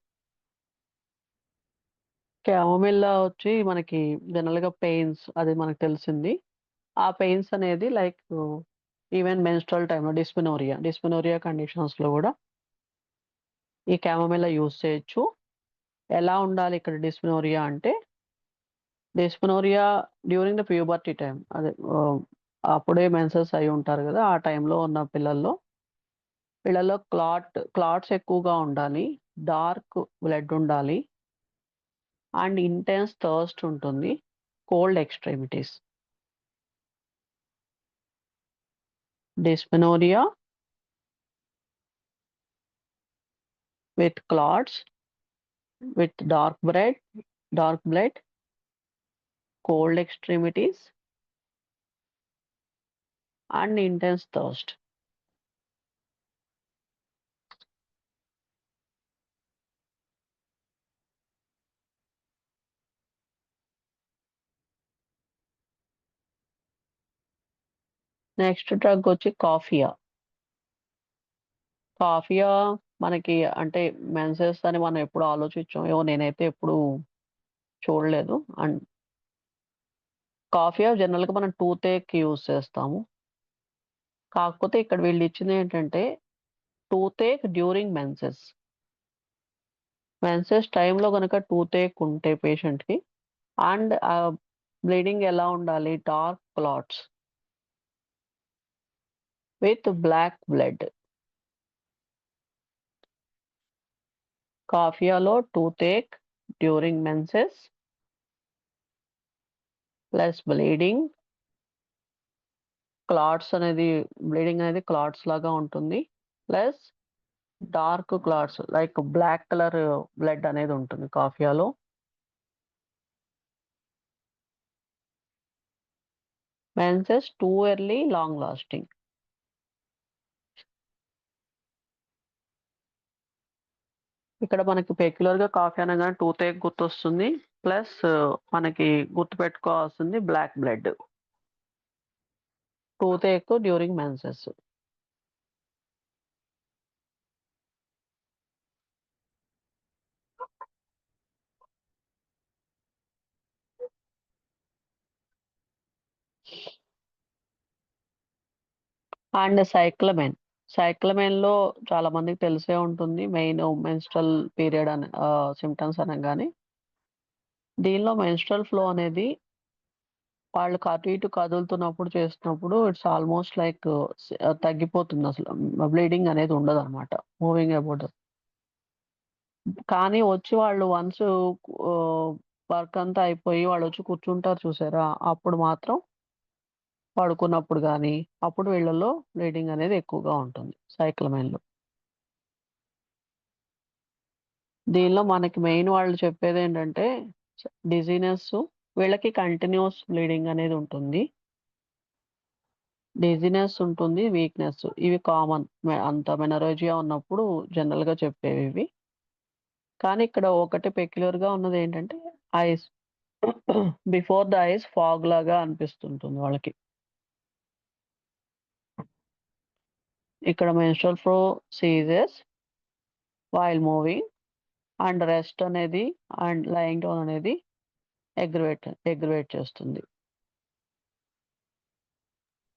Chamomilla వచ్చి మనకి జనరల్గా పెయిన్స్ అది మనకు తెలిసింది. ఆ పెయిన్స్ అనేది లైక్ ఈవెన్ మెన్స్ట్రల్ టైంలో డిస్పినోరియా కండిషన్స్లో కూడా ఈ క్యామోమిల్లా యూజ్ చేయొచ్చు. ఎలా ఉండాలి ఇక్కడ డిస్పినోరియా అంటే, డిస్పినోరియా డ్యూరింగ్ ద ప్యూబర్టీ టైం, అదే అప్పుడే మెన్సెస్ అయి ఉంటారు కదా, ఆ టైంలో ఉన్న వీళ్ళలో క్లాట్స్ ఎక్కువగా ఉండాలి, డార్క్ బ్లడ్ ఉండాలి, అండ్ ఇంటెన్స్ థర్స్ట్ ఉంటుంది, cold extremities. Dysmenorrhea with clots, with dark blood, cold extremities, and intense thirst. Next drug వచ్చి కాఫియా. కాఫియా మనకి అంటే మెన్సెస్ అని మనం ఎప్పుడు ఆలోచించాం, నేనైతే ఎప్పుడు చూడలేదు. అండ్ కాఫియా జనరల్గా మనం టూతేక్ యూజ్ చేస్తాము. కాకపోతే ఇక్కడ వీళ్ళు ఇచ్చింది ఏంటంటే టూతేక్ డ్యూరింగ్ మెన్సెస్ టైంలో కనుక టూతేక్ ఉంటే పేషెంట్కి, అండ్ బ్లీడింగ్ ఎలా ఉండాలి, dark clots with black blood. కాఫియాలో toothache during menses plus bleeding clots లాగా ఉంటుంది, plus dark clots like black colour blood అనేది ఉంటుంది కాఫియాలో. Menses too early, long lasting. ఇక్కడ మనకి పెక్యులర్గా కాఫీ అనగానే టూతేక్ గుర్తొస్తుంది, ప్లస్ మనకి గుర్తుపెట్టుకోవాల్సింది black blood. Toothache during menses. And సైక్లమెన్లో చాలా మందికి తెలిసే ఉంటుంది, మెయిన్ మెన్స్ట్రల్ పీరియడ్ అని సిమ్టమ్స్ అనగానే. దీనిలో మెన్స్ట్రల్ ఫ్లో అనేది వాళ్ళు అటు ఇటు కదులుతున్నప్పుడు చేస్తున్నప్పుడు ఇట్స్ ఆల్మోస్ట్ లైక్ తగ్గిపోతుంది, అసలు బ్లీడింగ్ అనేది ఉండదు అనమాట, మూవింగ్ అబౌట్. కానీ వచ్చి వాళ్ళు వన్స్ వర్క్ అంతా అయిపోయి వాళ్ళు వచ్చి కూర్చుంటారు చూసారా, అప్పుడు మాత్రం పడుకున్నప్పుడు కానీ అప్పుడు వీళ్ళలో బ్లీడింగ్ అనేది ఎక్కువగా ఉంటుంది సైక్లమైన్లో. దీనిలో మనకి మెయిన్ వాళ్ళు చెప్పేది ఏంటంటే డిజీనెస్, వీళ్ళకి కంటిన్యూస్ బ్లీడింగ్ అనేది ఉంటుంది, డిజీనెస్ ఉంటుంది, వీక్నెస్. ఇవి కామన్, అంత మెనరోజియా ఉన్నప్పుడు జనరల్గా చెప్పేవి ఇవి. కానీ ఇక్కడ ఒకటి పెక్యులర్గా ఉన్నది ఏంటంటే ice before the ice fog లాగా అనిపిస్తుంటుంది వాళ్ళకి. ఇక్కడ menstrual flow ceases while moving, and rest అనేది అండ్ లయింగ్ డౌన్ అనేది ఎగ్రివేట్ చేస్తుంది.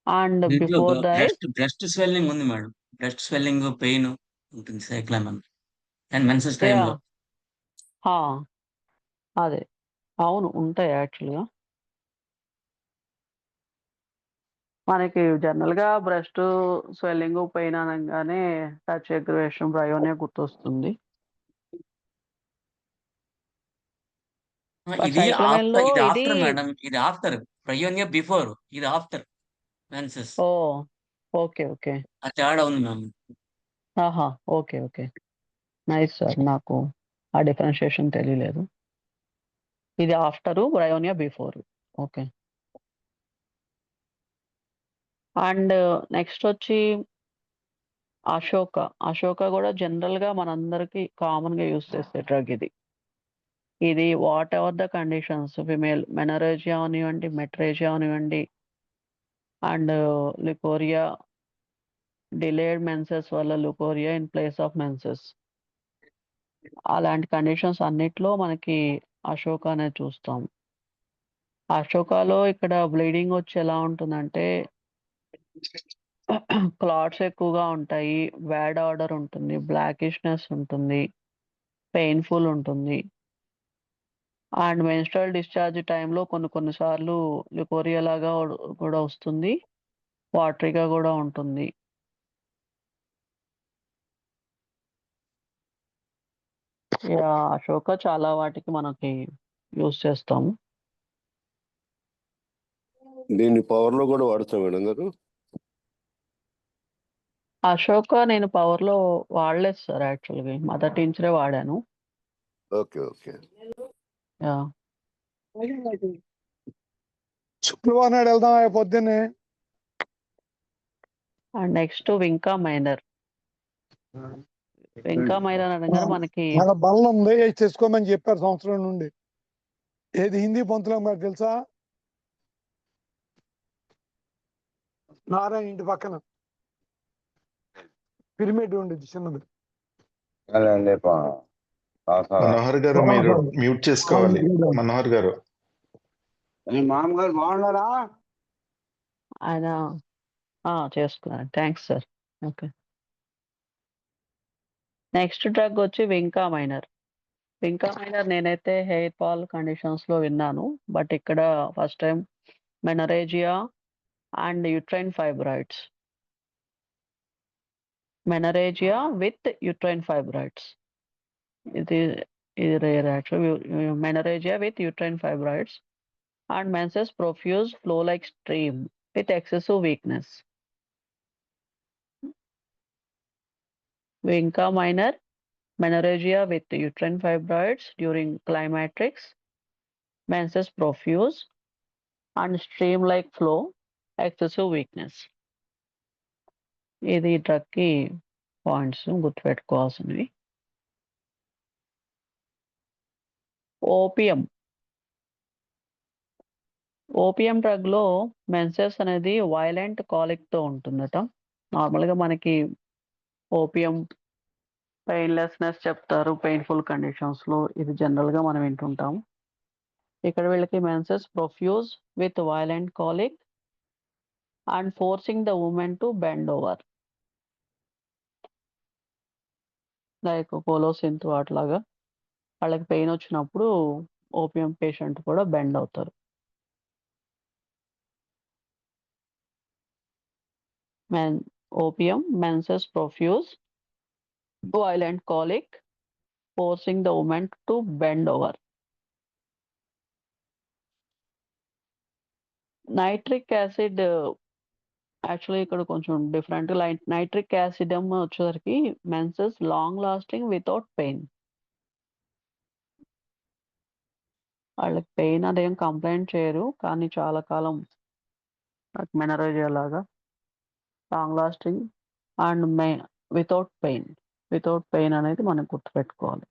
అండ్ దీంట్లో before the ice breast swelling ఉంది మేడం, బ్రెస్ట్ స్వెల్లింగ్ పెయిన్ ఉంటుంది సైక్లమన్ అండ్ మెన్సెస్ టైంలో. అదే అవును, ఉంటాయి యాక్చువల్గా. మనకి జనరల్‌గా బ్రెస్ట్ స్వెల్లింగు, పెయిన్ అనంగానే టచ్ అగ్రివేషన్, బ్రయోనియా గుర్తొస్తుంది. బట్ ఇది సైక్లోమెన్‌లో ఇది ఇది ఆఫ్టర్ మేడం. ఇది ఆఫ్టర్. Bryonia before. ఇది after menses. Oh! Okay. Okay. ఆ తేడా ఉంది ma'am. Aha! Okay. Okay. Nice sir. నాకు ఆ డిఫరెన్షియేషన్ తెలియలేదు. ఇది after, bryonia before. Okay. And నెక్స్టొచ్చి అశోక. అశోక గూడా జనరల్‌గా మనందరికీ కామన్‌గా యూజ్ చేసే డ్రగ్ ఇది. ఇది whatever the conditions female menorrhagia అవనివ్వండి, మెట్రేజియా అవనివ్వండి అండ్ లుకోరియా, డిలేడ్ మెన్సెస్ వల్ల leucorrhoea in place of menses. అలాంటి కండిషన్స్ అన్నిట్లో మనకి అశోక అనేది చూస్తాం. అశోకాలో ఇక్కడ బ్లీడింగ్ వచ్చి ఎలా ఉంటుందంటే క్లాట్స్ ఎక్కువగా ఉంటాయి. వ్యాడ్ ఆర్డర్ ఉంటుంది. బ్లాకిష్‌నెస్ ఉంటుంది. పెయిన్‌ఫుల్ ఉంటుంది. అండ్ మెన్‌స్ట్రుయల్ డిశ్చార్జ్ టైమ్‌లో కొన్ని సార్లు లుకోరియా లాగా కూడా వస్తుంది. వాటరీగా గూడా ఉంటుంది. యాహ్! అశోక చాలా వాటికి మనకి యూజ్ చేస్తాము. దీన్ని పవర్‌లో కూడా వాడొచ్చా మేడం గారు? అశోక నేను పవర్‌లో వాడలేదు సార్ యాక్చువల్‌గా. మదర్ టించరే వాడాను. ఓకే. ఓకే. యాహ్! శుక్రవారం నాడు వెళ్దామా పొద్దున్నే? And next vinca minor. Vinca minor అనగానే మనకి మన బల్ల ఉంది అయి చేసుకోమని చెప్పారు సంవత్సరం నుండి. ఏది హిందీ పంతులు మరి తెలుసా? నారాయణ ఇంటి పక్కన పిరమిడ్ ఉండేది చిన్నది. మనోహర్ గారు మీరు మ్యూట్ చేసుకోవాలి. మనోహర్ గారు. మామగారు బాగున్నారా? ఆయన చేసుకున్నాను. Thanks sir. Okay. Next drug వచ్చి వింకా మైనర్. వింకా మైనర్ నేనైతే హెయిర్ ఫాల్ కండిషన్స్‌లో విన్నాను. బట్ ఇక్కడ first time menorrhagia and uterine fibroids. Menorrhagia with uterine fibroids. ఇది rare actually. Menorrhagia with uterine fibroids and menses profuse flow like stream with excessive weakness. Vinca minor, menorrhagia with uterine fibroids during climatrix, menses profuse, and stream-like flow, excessive weakness. ఇది డ్రగ్‌కి పాయింట్స్ గుర్తుపెట్టుకోవాల్సినవి. ఓపియం. ఓపియం డ్రగ్‌లో మెన్సెస్ అనేది వయలెంట్ కాలిక్‌తో ఉంటుందట. నార్మల్‌గా మనకి ఓపియం పెయిన్‌లెస్‌నెస్ చెప్తారు. పెయిన్‌ఫుల్ కండిషన్స్‌లో ఇది జనరల్‌గా మనం వింటుంటాం. ఇక్కడ వీళ్ళకి menses profuse with violent colic and forcing the woman to bend over. Like colocynth అట్లాగా వాళ్ళకి పెయిన్ వచ్చినప్పుడు ఓపియం పేషెంట్ కూడా బెండ్ అవుతారు. Opium, menses profuse, violent colic, forcing the woman to bend over. Nitric acid actually ఇక్కడ కొంచెం డిఫరెంట్. నైట్రిక్ యాసిడమ్ వచ్చేసరికి menses long lasting without pain. వాళ్ళకి పెయిన్ అదేం కంప్లెయింట్ చేయరు. కానీ చాలా కాలం మెనోరేజియా లాగా long lasting and without pain. Without pain అనేది మనం గుర్తుపెట్టుకోవాలి.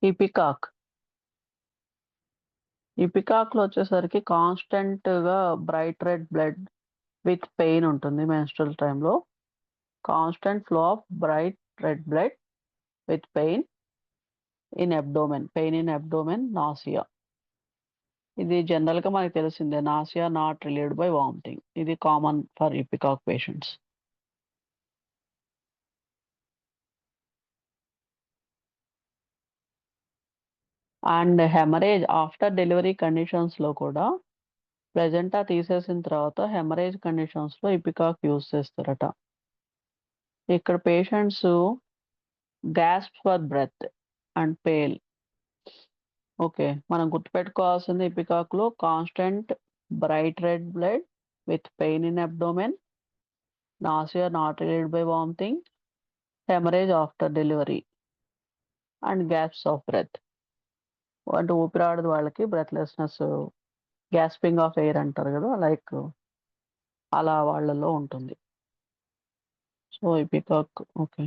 ఇపికాక్. ఇపికాక్‌లో వచ్చేసరికి కాన్స్టెంట్‌గా bright red blood with pain ఉంటుంది మెన్స్ట్రుయల్ టైమ్‌లో. Constant flow of bright red blood with pain in abdomen. Pain in abdomen, nausea. ఇది జనరల్‌గా మనకు తెలిసిందే. Nausea not relieved by vomiting. ఇది common for ipecac patients. And hemorrhage after delivery కండిషన్స్‌లో కూడా ప్లెజెంటా తీసేసిన తర్వాత హెమరేజ్ కండిషన్స్‌లో ఇపికాక్ యూజ్ చేస్తారట. ఇక్కడ patients gasp for breath and pale. Okay. మనం గుర్తుపెట్టుకోవాల్సింది ఇపికాక్‌లో constant bright red blood with pain in abdomen, nausea not relieved by vomiting, hemorrhage after delivery and gasps of breath. అంటే ఊపిరాడదు వాళ్ళకి బ్రెత్‌లెస్‌నెస్, గ్యాస్పింగ్ ఆఫ్ ఎయిర్ అంటారు గదా! లైక్ అలా వాళ్ళలో ఉంటుంది. So, ఇపికాక్ okay.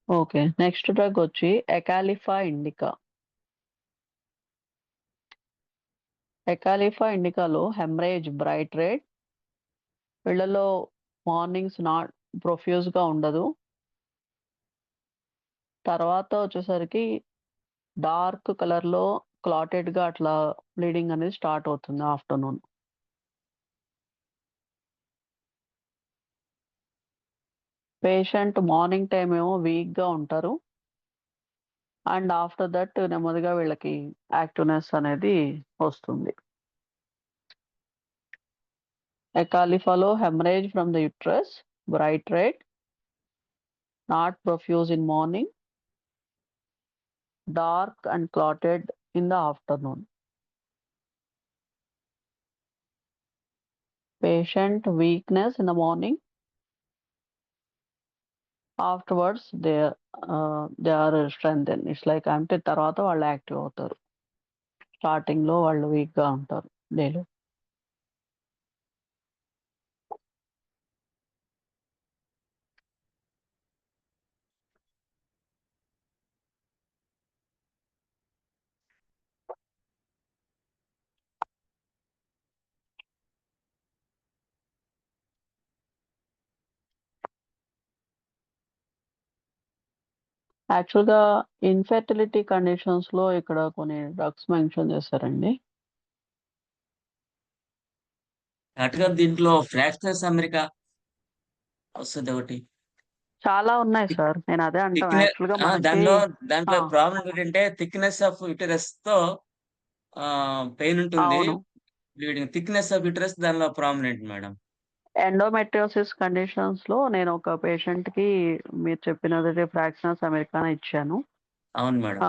Okay. Next drug వచ్చి ఎకాలిఫా ఇండికా. ఎకాలిఫా ఇండికాలో హెమరేజ్ బ్రైట్ రెడ్, వీళ్ళలో మార్నింగ్స్ నాట్ ప్రొఫ్యూజ్‌గా ఉండదు. తర్వాత వచ్చేసరికి డార్క్ కలర్‌లో క్లాటెడ్‌గా అట్లా బ్లీడింగ్ అనేది స్టార్ట్ అవుతుంది ఆఫ్టర్‌నూన్. పేషెంట్ మార్నింగ్ టైమ్ ఏమో వీక్‌గా ఉంటారు. అండ్ ఆఫ్టర్ దట్ నెమ్మదిగా వీళ్ళకి యాక్టివ్‌నెస్ అనేది వస్తుంది. ఎకాలిఫాలో hemorrhage from the uterus, bright red, not profuse in morning, dark and clotted in the afternoon. Patient weakness in the morning. Afterwards they are strengthened. It's like అంటే తర్వాత వాళ్ళు యాక్టివ్ అవుతారు. స్టార్టింగ్‌లో వాళ్ళు వీక్‌గా ఉంటారు డేలో. యాక్చువల్‌గా ఇన్‌ఫెర్టిలిటీ కండిషన్స్‌లో ఇక్కడ కొన్ని డ్రగ్స్ మెన్షన్ చేశారండి. డాక్టర్ గారు దీంట్లో ఫ్రాక్షనస్ అమెరికా వస్తది ఒకటి. చాలా ఉన్నాయి సార్. నేను అదే అంటాను. థిక్‌నె యాక్చువల్‌గా మనకి దాంట్లో ఆ! ప్రాబ్లమ్ ఏంటంటే థిక్‌నెస్ ఆఫ్ యుటరస్‌తో పెయిన్ ఉంటుంది. అవును. బ్లీడింగ్. థిక్‌నెస్ ఆఫ్ యుటరస్ దానిలో ప్రామినెంట్ మేడం. ఎండోమెట్రియోసిస్ కండిషన్స్‌లో నేను ఒక పేషెంట్‌కి మీరు చెప్పినది ఫ్రాక్షనస్ అమెరికానా ఇచ్చాను. అవును మేడం.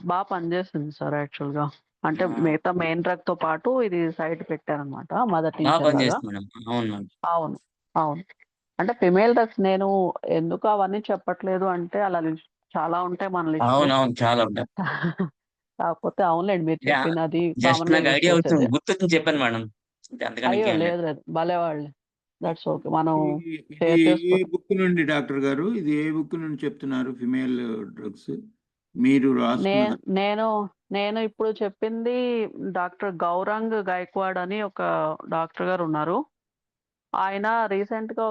బా పనిచేసింది సార్ యాక్చువల్‌గా. అంటే ఆ! మిగతా మెయిన్ డ్రగ్‌తో పాటు ఇది సైడ్ పెట్టారనమాట. మదర్ బా టించర్ లాగా. పనిచేస్తుంది మేడం. అవును మేడం. అవును. అవును. అంటే ఫిమేల్ డ్రగ్స్ నేను ఎందుకు అవన్నీ చెప్పట్లేదు అంటే అలా లిస్ట్ చాలా ఉంటాయి మన లిస్ట్‌లో. అవునవును. చాలా ఉంటాయి. కాకపోతే అవునులెండి మీరు యాహ్! చెప్పింది జస్ట్ కామన్‌గా నాకు యూజ్ ఐడియా వచ్చింది. చేసేదే. గుర్తొచ్చింది చెప్పాను మేడం. అంతే అంతకన్నా అయ్యో! ఇంకేం లేదు. లేదు లేదు. భలేవాళ్ళే. That's okay. మనం ఇది షేర్ ఏ చేసుకోవడం. బుక్ నుండి డాక్టర్ గారు? ఇది ఏ బుక్ నుండి చెప్తున్నారు ఫిమేల్ డ్రగ్స్? మీరు నే రాసుకున్నదా? నేను నేను ఇప్పుడు చెప్పింది డాక్టర్ గౌరాంగ్ గైక్వాడ్ అని ఒక డాక్టర్ గారు ఉన్నారు. ఆయన రీసెంట్‌గా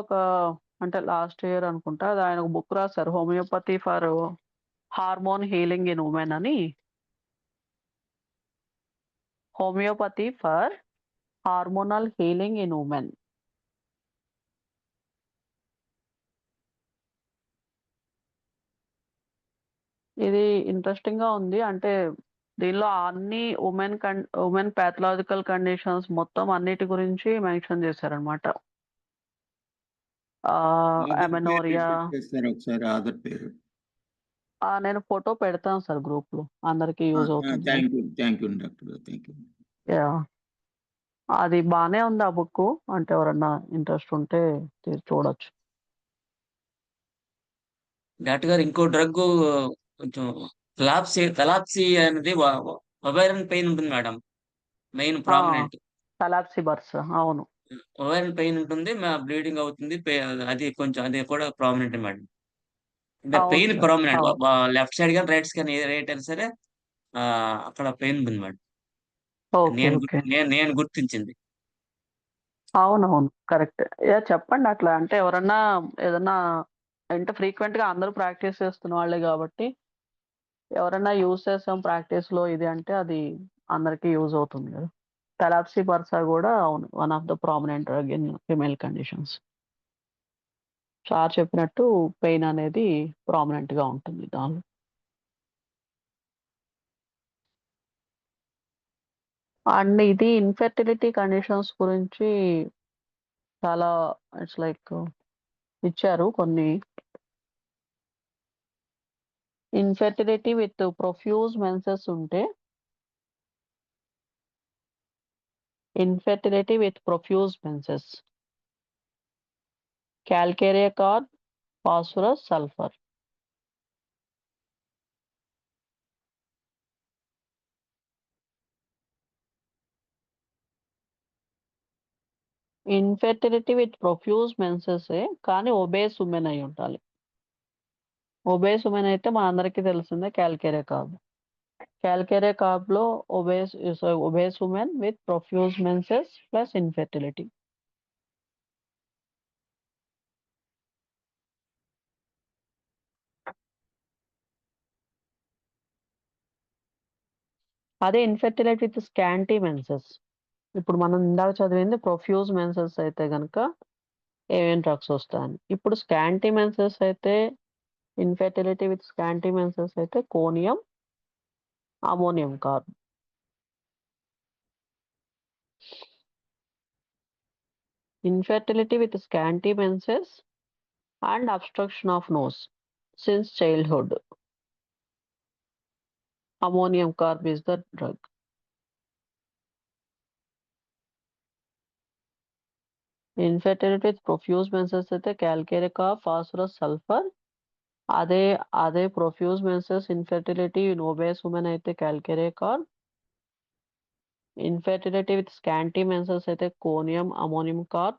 అంటే లాస్ట్ ఇయర్ అనుకుంటా. ఆయన ఒక బుక్ రాసారు. Homeopathy for hormone healing in women అని. Homeopathy for hormonal healing in women. ఇది ఇంట్రెస్టింగ్‌గా ఉంది. అంటే దీనిలో అన్ని వుమెన్ పాథలాజికల్ కండిషన్స్ మొత్తం అన్నిటి గురించి మెన్షన్ చేశారనమాట. ఆథర్ పేరు అమెనోరియా. రిపీట్ చేస్తారా ఒకసారి ఆథర్ పేరు? నేను ఫోటో పెడతాను సార్ గ్రూప్‌లో. అందరికి యూజ్ అవుతుంది. థ్యాంక్ యూ డాక్టర్ గారు. Thank you. యాహ్! అది బానే ఉంది ఆ బుక్కు. అంటే ఎవరన్నా ఇంట్రెస్ట్ ఉంటే చూడొచ్చు. డాక్టర్ గారు ఇంకో డ్రగ్గు కొంచెం తలాప్సీ అనేది ఒవేరియన్ పెయిన్ ఉంటుంది మేడం. మెయిన్ ఆ! ప్రామినెంట్. తలాప్సిబర్స్ అవును. ఒవేరియన్ పెయిన్ ఉంటుంది. బ్లీడింగ్ అవుతుంది. అది కూడా ప్రామినెంటే మేడం. అంటే అవును పెయిన్ సార్. ప్రామినెంట్. అవును. లెఫ్ట్ సైడ్ గాని, రైట్ గాని ఏ రైట్ అయినా సరే అక్కడ పెయిన్ ఉంటుంది మేడం. ఓకే. ఓకే. నేను గుర్తించింది. అవునవును. కరెక్టే. యాహ్! చెప్పండి అట్లా. అంటే ఎవరన్నా ఏదన్నా అంటే ఫ్రీక్వెంట్‌గా అందరూ ప్రాక్టీస్ చేస్తున్న వాళ్ళే గాబట్టి, ఎవరన్నా యూజ్ చేసాం ప్రాక్టీస్‌లో ఇది అంటే అది అందరికీ యూజ్ అవుతుంది కదా. టెలాప్సీ పర్సా కూడా one of the prominent drug in female conditions. Sir చెప్పినట్టు పెయిన్ అనేది ప్రామినెంట్గా ఉంటుంది దానిలో. అండ్ ఇది ఇన్ఫెర్టిలిటీ కండిషన్స్ గురించి చాలా ఇట్స్ లైక్ ఇచ్చారు కొన్ని. ఇన్ఫెర్టిలిటీ విత్ ప్రొఫ్యూజ్ మెన్సెస్ ఉంటే, infertility with profuse menses, calcarea carb, phosphorus, sulphur. Infertility with profuse menses కానీ ఒబేస్ ఉమెన్ అయి ఉండాలి. ఒబేస్ ఉమెన్ అయితే మా అందరికీ తెలిసిందే క్యాల్కేరియా కార్బ్. క్యాల్కేరియా కార్బ్లో obese women with profuse menses plus infertility. అదే ఇన్ఫెర్టిలిటీ విత్ స్కాంటీ మెన్సెస్. ఇప్పుడు మనం ఇందాక చదివింది ప్రొఫ్యూజ్ మెన్సెస్ అయితే కనుక ఏమేం డ్రగ్స్ వస్తాయని. ఇప్పుడు స్కాంటీ మెన్సెస్ అయితే, ఇన్ఫెర్టిలిటీ విత్ స్కాంటీ మెన్సెస్ అయితే conium, ammonium carb. Infertility with scanty menses and obstruction of nose since childhood. Ammonium carb is the drug. Infertility with profuse menses అయితే calcareous carb, phosphorus, sulfur. అదే profuse menses infertility in obese women అయితే calcareous carb. Infertility with scanty menses అయితే conium, ammonium carb.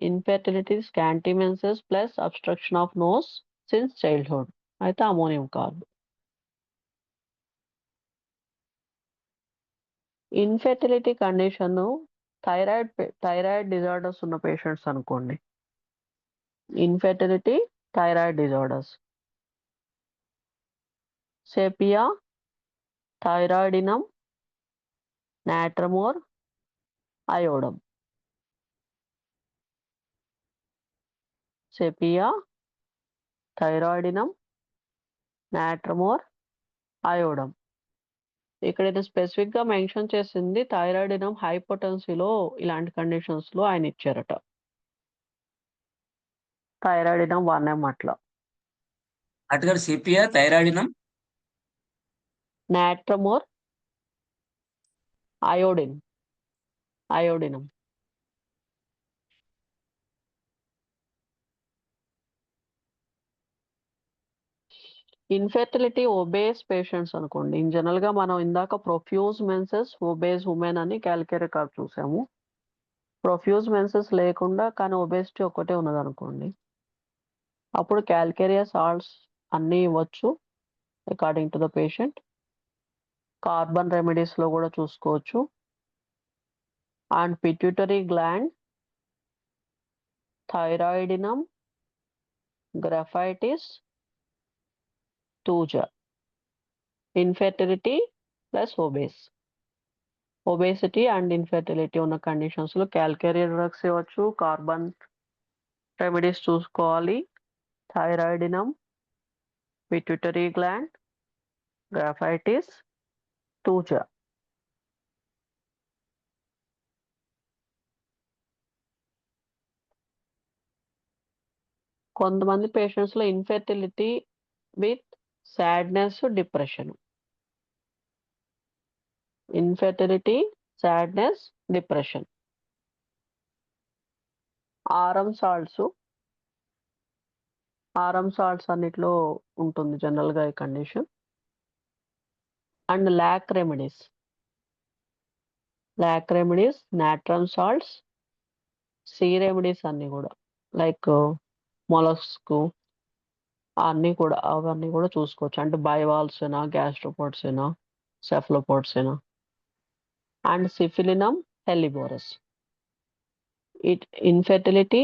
Infertility scanty menses plus obstruction of nose since childhood అయితే ammonium carb. Infertility condition thyroid disorders ఉన్న పేషెంట్స్ అనుకోండి. Infertility thyroid disorders, sepia, thyroidinum, natrum mur, iodum. Sepia, thyroidinum, natrum mur, iodum. ఇక్కడ ఇది స్పెసిఫిక్ గా మెన్షన్ చేసింది థైరాయిడినం హైపోటెన్సీలో ఇలాంటి కండిషన్స్ లో ఆయన ఇచ్చారట. థైరాయిడినం 1M అట్లా. అటుగారు సిపియా, థైరాయిడినం, నాట్రమోర్, అయోడినం. ఇన్ఫెర్టిలిటీ ఒబేస్ పేషెంట్స్ అనుకోండి. ఇన్ జనరల్ గా మనం ఇందాక ప్రొఫ్యూజ్ మెన్సెస్, ఒబేస్ ఉమెన్ అని క్యాల్కేరియా కార్బ్ చూసాము. ప్రొఫ్యూజ్ మెన్సెస్ లేకుండా కానీ ఒబేసిటీ ఒక్కటే ఉన్నదనుకోండి, అప్పుడు క్యాల్కేరియా సాల్ట్స్ అన్నీ ఇవ్వచ్చు according to the patient. Carbon remedies లో కూడా చూసుకోవచ్చు. And pituitary gland, thyroidinum, graphites, thuja. Infertility plus obesity and infertility ఉన్న కండిషన్స్ లో క్యాల్కేరియా డ్రగ్స్ ఇవ్వచ్చు. కార్బన్ రెమెడీస్ చూసుకోవాలి. Thyroidinum, pituitary gland, graphites, thuja. కొంతమంది పేషెంట్స్ లో infertility with sadness, depression. Infertility, sadness, depression. Aurum salts అన్నిట్లో ఉంటుంది జనరల్ గా ఈ condition. And lac remedies, natrum salts, C remedies అన్ని కూడా లైక్ మొలస్క్ అవన్నీ కూడా చూసుకోవచ్చు. అంటే బైవాల్స్ అయినా, గ్యాస్ట్రోపోడ్స్ అయినా, సెఫలోపోడ్స్ అయినా. And syphilinum, helleborus. Infertility,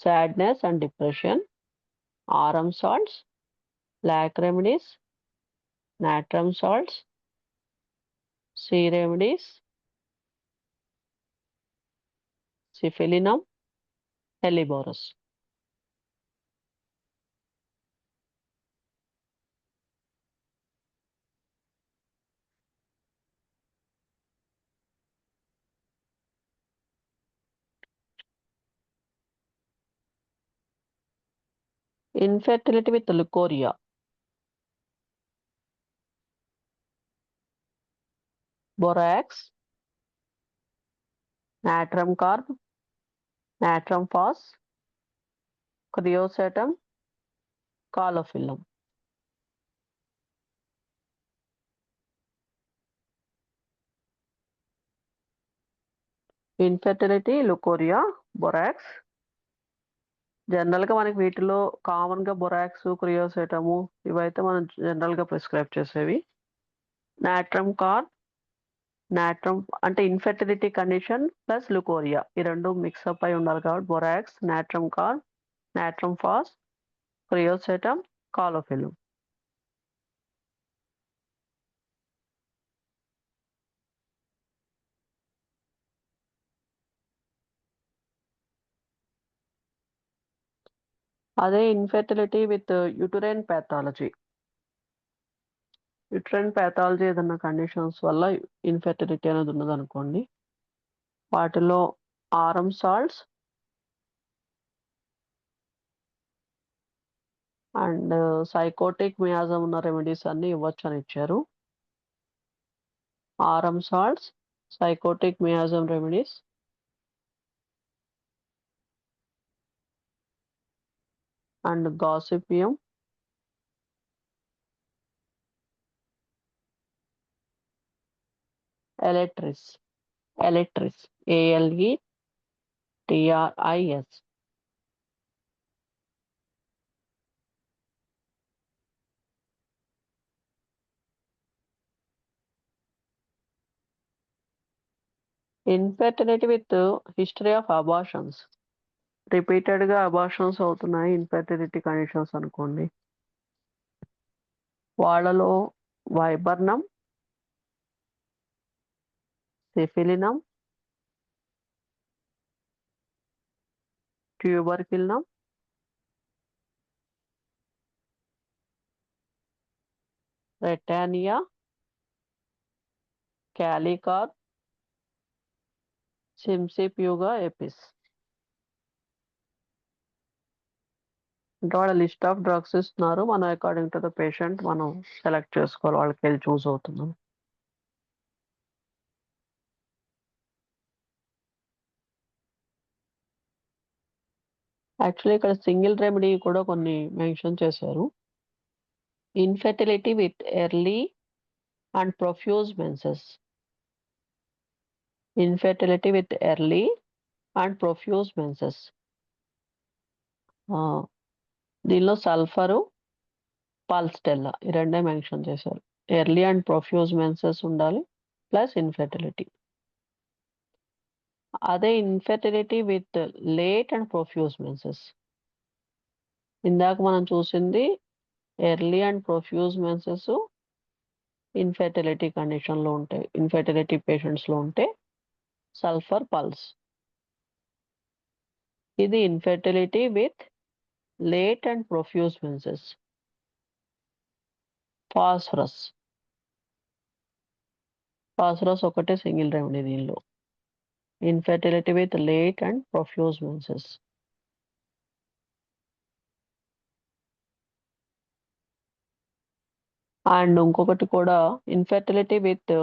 sadness and depression, aurum salts, lac remedies, natrum salts, C remedies, Cifelinum, Helleborus. Infertility with leukorrhea. Borax, natrum carb, natrum phos, criosetum, calophyllum. Infertility, leucorrhoea, borax. జనరల్గా మనకి వీటిలో కామన్గా బొరాక్స్, క్రియోసెటము ఇవైతే మనం జనరల్గా ప్రిస్క్రైబ్ చేసేవి. నాట్రమ్ కార్బ్, నాట్రమ్ అంటే ఇన్ఫెర్టిలిటీ కండిషన్ ప్లస్ లుకోరియా ఈ రెండు మిక్సప్ అయి ఉండాలి కాబట్టి borax, natrum carb, natrum phos, kreosotum, caulophyllum. అదే infertility with uterine pathology. Uterine pathology ఏదన్నా కండిషన్స్ వల్ల ఇన్ఫెర్టిలిటీ అనేది ఉన్నదనుకోండి, వాటిలో aurum salts and sycotic miasm ఉన్న రెమెడీస్ అన్ని ఇవ్వచ్చు అని ఇచ్చారు. Aurum salts, sycotic miasm remedies, and gossypium, aletris, ALETRIS. Infertility with history of abortions. రిపీటెడ్గా అబార్షన్స్ అవుతున్నాయి ఇన్ఫెర్టిలిటీ కండిషన్స్ అనుకోండి, వాళ్ళలో వైబర్నం, సిఫిలినం, ట్యూబర్కిల్నం, రెటానియా, క్యాలికార్, సిమ్సిప్యూగా ఎపిస్. అంటే వాళ్ళ లిస్ట్ ఆఫ్ డ్రగ్స్ ఇస్తున్నారు, మనం అకార్డింగ్ టు ద పేషెంట్ మనం సెలెక్ట్ చేసుకోవాలి, వాళ్ళకి వెళ్ళి చూస్ అవుతున్నాం. యాక్చువల్లీ ఇక్కడ సింగిల్ రెమెడీ కూడా కొన్ని మెన్షన్ చేశారు. Infertility with early and profuse menses. Infertility with early and profuse menses. దీనిలో సల్ఫరు, పల్స్టెల్లా ఈ రెండే మెన్షన్ చేశారు. ఎర్లీ అండ్ ప్రొఫ్యూజ్ మెన్సెస్ ఉండాలి ప్లస్ ఇన్ఫెర్టిలిటీ. అదే infertility with late and profuse menses. ఇందాక మనం చూసింది early and profuse menses infertility కండిషన్లో ఉంటాయి, ఇన్ఫెర్టిలిటీ పేషెంట్స్లో ఉంటే సల్ఫర్, పల్స్. ఇది infertility with late and profuse menses. Phosphorus ఒకటే సింగిల్ రెమెడీ దీనిలో. Infertility with late and profuse menses. And ఇంకొకటి కూడా infertility with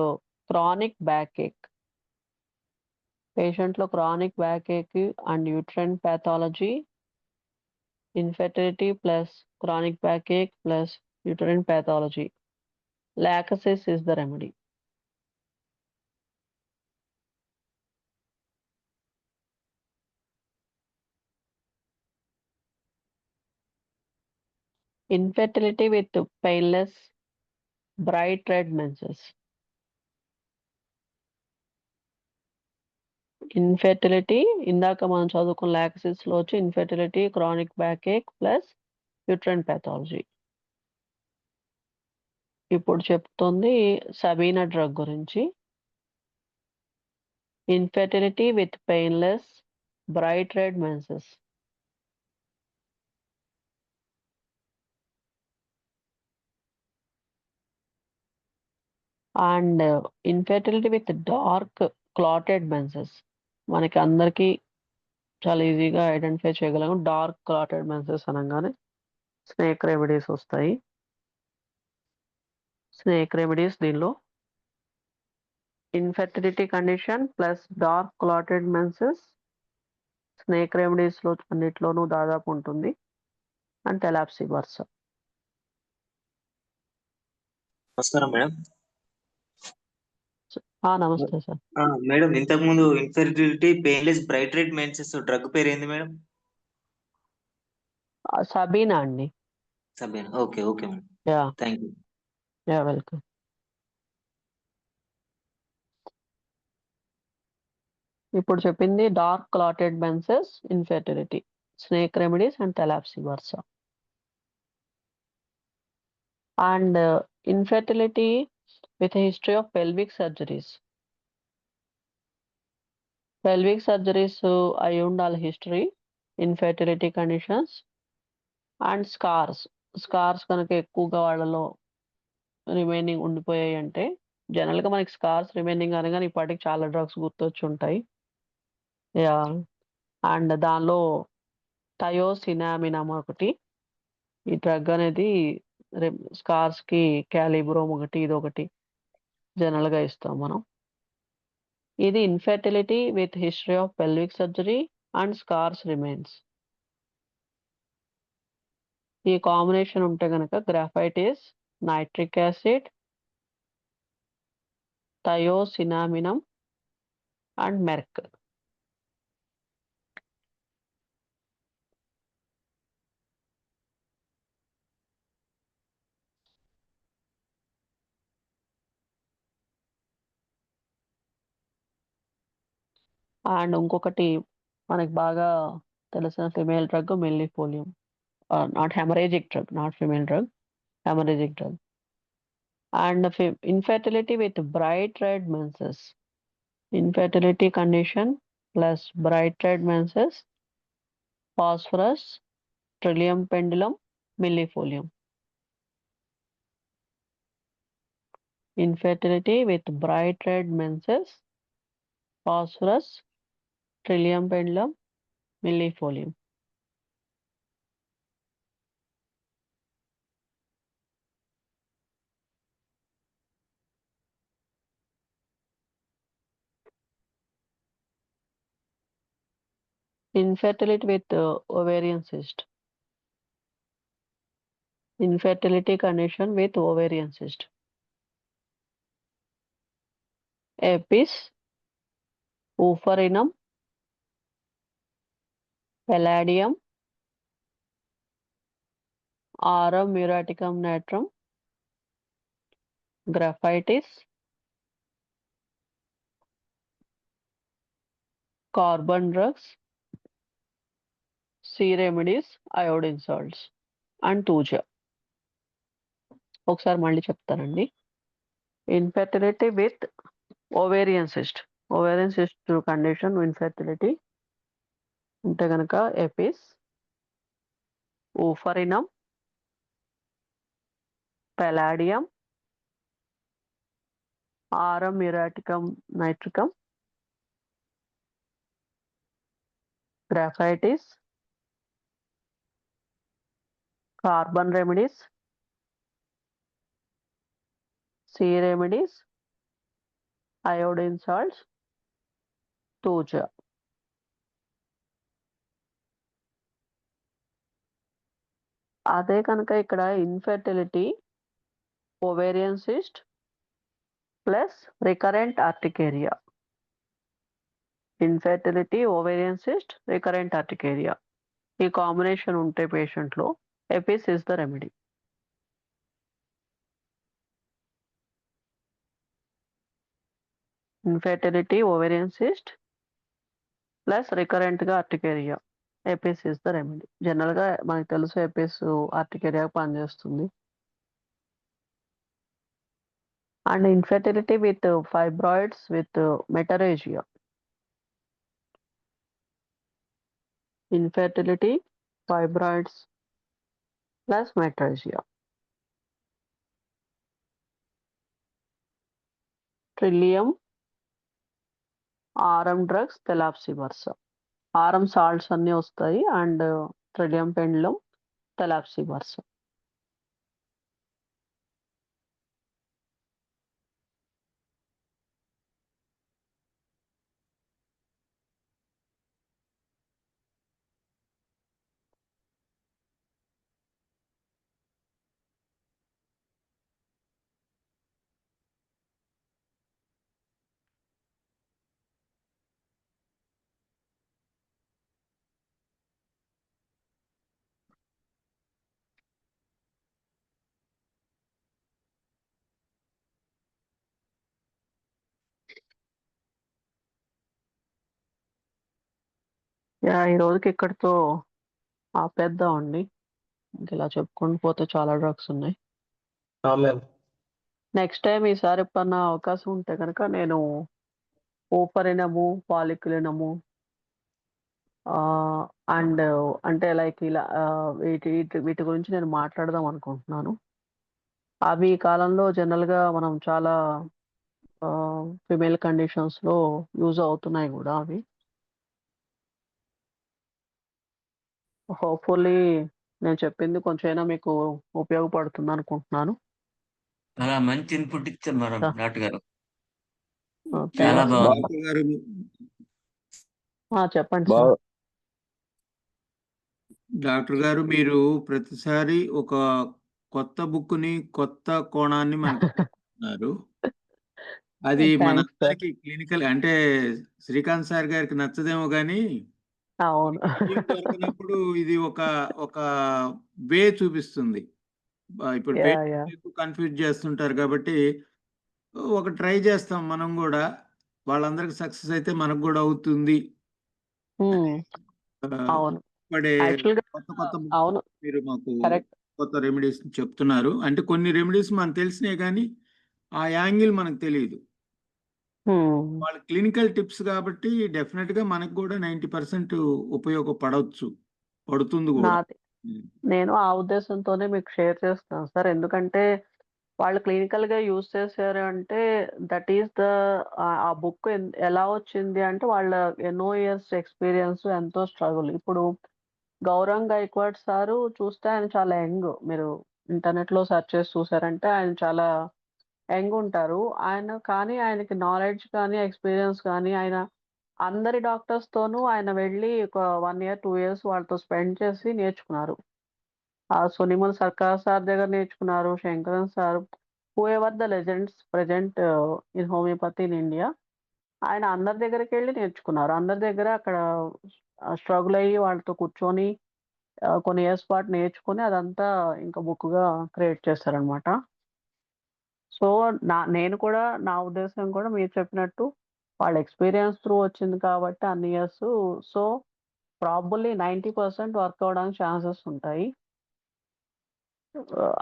chronic backache. పేషెంట్లో chronic backache and uterine pathology, infertility plus chronic backache plus uterine pathology. Lachesis is the remedy. Infertility with painless, bright red menses. Infertility ఇందాక మనం చదువుకున్న లాక్సిస్లో వచ్చి infertility, chronic backache plus uterine pathology. ఇప్పుడు చెప్తుంది సబీనా డ్రగ్ గురించి. Infertility with painless, bright red menses. And infertility with dark clotted menses. మనకి అందరికీ చాలా ఈజీగా ఐడెంటిఫై చేయగలం. డార్క్ క్లాటెడ్ మెన్సెస్ అనగానే స్నేక్ రెమెడీస్ వస్తాయి. స్నేక్ రెమెడీస్ దీనిలో infertility condition plus dark clotted menses snake remedies లో అన్నిట్లోనూ దాదాపు ఉంటుంది. And thlaspi bursa. నమస్కారం మేడం. నమస్తే సార్. మేడం, ఇంతకు ముందు infertility painless bright red menses drug పేరు ఏంది మేడం? సబీనా అండి. Sabina. Okay okay madam. Yeah thank you. Yeah welcome. ఇప్పుడు చెప్పింది dark clotted menses, infertility, snake remedies and thlaspi bursa. And infertility with a history of pelvic surgeries. Pelvic surgeries అయి ఉండాలి history, infertility conditions and scars కనుక ఎక్కువగా వాళ్ళలో రిమైనింగ్ ఉండిపోయాయి అంటే, జనరల్గా మనకి స్కార్స్ రిమైనింగ్ అనగానే ఇప్పటికి చాలా డ్రగ్స్ గుర్తొచ్చి ఉంటాయి. యా అండ్ దానిలో థయోసినామినమ్ ఒకటి. ఈ డ్రగ్ అనేది స్కార్స్కి క్యాలిబ్రోమ్ ఒకటి, ఇదొకటి జనరల్గా ఇస్తాం మనం. ఇది infertility with history of pelvic surgery and scars remains. ఈ కాంబినేషన్ ఉంటే కనుక graphites, nitric acid, thiosinaminum and merc. And ఇంకొకటి మనకి బాగా తెలిసిన female drug millefolium. Not hemorrhagic drug, not female drug, hemorrhagic drug. And infertility with bright red menses. Infertility condition plus bright red menses, phosphorus, trillium pendulum, millefolium. Infertility with bright red menses, phosphorus, trillium pendulum, millifolium. Infertility with ovarian cyst. Infertility condition with ovarian cyst. Apis, Oophorinum, Palladium, Aurum muraticum natrum, Graphitis, carbon drugs, C remedies, iodine salts, and Tuja. ఒకసారి మళ్ళీ చెప్తానండి. Infertility with ovarian cyst. Ovarian cyst condition infertility ఉంటే కనుక apis, oophorinum, palladium, aurum muriaticum nitricum, graphites, carbon remedies, C remedies, iodine salts, thuja. అదే కనుక ఇక్కడ infertility, ovarian cyst plus recurrent urticaria. Infertility, ovarian cyst, recurrent urticaria. ఈ కాంబినేషన్ ఉంటే పేషెంట్లో apis is the remedy. Infertility, ovarian cyst plus రికరెంట్గా urticaria, apis is the remedy. జనరల్గా మనకు తెలుసు ఎపిస్ ఆర్టికేరియా పనిచేస్తుంది. And infertility with fibroids with metrorrhagia. Infertility, fibroids plus metrorrhagia. Trillium, aurum drugs, thlaspi bursa. Aurum salts అన్నీ వస్తాయి అండ్ ట్రిలియం పెండ్లం, తెలాప్సిబర్సా. ఈ రోజుకి ఇక్కడితో ఆపేద్దామండి. ఇంక ఇలా చెప్పుకుంటూ పోతే చాలా డ్రగ్స్ ఉన్నాయి. నెక్స్ట్ టైం ఈసారి ఎప్పుడన్నా అవకాశం ఉంటే కనుక నేను ఓపరినము, పాలిక్యులినము అండ్ అంటే లైక్ ఇలా వీటి గురించి నేను మాట్లాడదాం అనుకుంటున్నాను. అవి ఈ కాలంలో జనరల్గా మనం చాలా ఫిమేల్ కండిషన్స్లో యూజ్ అవుతున్నాయి కూడా అవి. హోప్ఫుల్లీ నేను చెప్పింది కొంచెమైనా మీకు ఉపయోగపడుతుంది అనుకుంటున్నాను. చాలా మంచి ఇన్పుట్ ఇచ్చారు మేడం డాక్టర్ గారు. చాలా చాలా బాగుంది. డాక్టర్ గారు చెప్పండి సార్. డాక్టర్ గారు మీరు ప్రతిసారి ఒక కొత్త బుక్ని కొత్త కోణాన్ని మనకి చెప్తున్నారు. అది థ్యాంక్స్ సార్. మనందరికి క్లినికల్ అంటే శ్రీకాంత్ సార్ గారికి నచ్చదేమో కానీ అవును. టైం దొరకనప్పుడు ఇది ఒక ఒక వే చూపిస్తుంది. ఇప్పుడు యా యా పేషెంట్ కన్ఫ్యూజ్ చేస్తుంటారు కాబట్టి ఒక ట్రై చేస్తాం మనం కూడా. వాళ్ళందరికి సక్సెస్ అయితే మనకు కూడా అవుతుంది. ఆ, అవును. పడే యాక్చువల్గా కొత్త కొత్త అవును, మీరు మాకు కరెక్ట్. కొత్త రెమెడీస్ చెప్తున్నారు. అంటే కొన్ని రెమెడీస్ మనకు తెలిసినాయి కానీ ఆ యాంగిల్ మనకు తెలియదు. వాళ్ళ క్లినికల్ టిప్స్ కాబట్టి డెఫినెట్ గా మనకు కూడా 90% ఉపయోగపడవచ్చు, పడుతుంది కూడా. నాది నేను ఆ ఉద్దేశంతోనే మీకు షేర్ చేస్తున్నాను సార్. ఎందుకంటే వాళ్ళు క్లినికల్గా యూజ్ చేశారు అంటే దట్ ఈస్ ఆ బుక్ ఎలా వచ్చింది అంటే వాళ్ళ ఎన్నో ఇయర్స్ ఎక్స్పీరియన్స్, ఎంతో స్ట్రగుల్. ఇప్పుడు గౌరవ్ గైక్వాడ్ సారు చూస్తే ఆయన చాలా యంగ్. మీరు ఇంటర్నెట్లో సెర్చ్ చేసి చూసారంటే ఆయన చాలా యంగ్ ఉంటారు. కానీ ఆయనకి నాలెడ్జ్ కానీ, ఎక్స్పీరియన్స్ కానీ ఆయన అందరి డాక్టర్స్‌తోనూ ఆయన వెళ్ళి ఒక 1 ఇయర్, 2 ఇయర్స్ వాళ్ళతో స్పెండ్ చేసి నేర్చుకున్నారు. సునిముల సర్కార్ సార్ దగ్గర నేర్చుకున్నారు. Sankaran sir, whoever the legends present in homoeopathy in India. ఆయన అందరి దగ్గరికెళ్ళి నేర్చుకున్నారు. అందరి దగ్గర అక్కడ స్ట్రగుల్ అయ్యి వాళ్ళతో కూర్చొని కొన్ని ఇయర్స్ పాటు నేర్చుకొని అదంతా ఇంకా బుక్‌గా క్రియేట్ చేశారనమాట. సో, నేను కూడా నా ఉద్దేశం కూడా మీరు చెప్పినట్టు వాళ్ళ ఎక్స్‌పీరియన్స్ త్రూ వచ్చింది కాబట్టి అన్ని ఇయర్సు. సో, ప్రాబబుల్లీ 90% వర్క్ అవ్వడానికి ఛాన్సెస్ ఉంటాయి.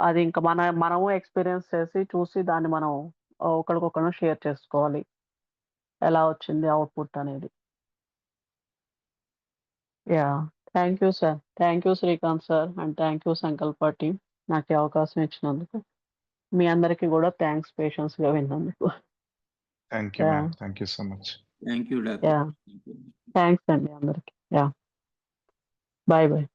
అది ఇంకా మనము ఎక్స్‌పీరియన్స్ చేసి, చూసి దాన్ని మనం ఒకళ్ళకొకళ్ళం షేర్ చేసుకోవాలి. ఎలా వచ్చింది అవుట్‌పుట్ అనేది. Yeah! Thank you sir. Thank you Srikanth sir and thank you సంకల్ప టీమ్ నాకు ఈ అవకాశం ఇచ్చినందుకు. మీ అందరికీ కూడా థాంక్స్ పేషెన్స్‌గా విన్నందుకు. Thank you yeah! Ma'am. Thank you so much. Thank you doctor. Yeah! Thanks అండి అందరికి. యాహ్! Bye bye.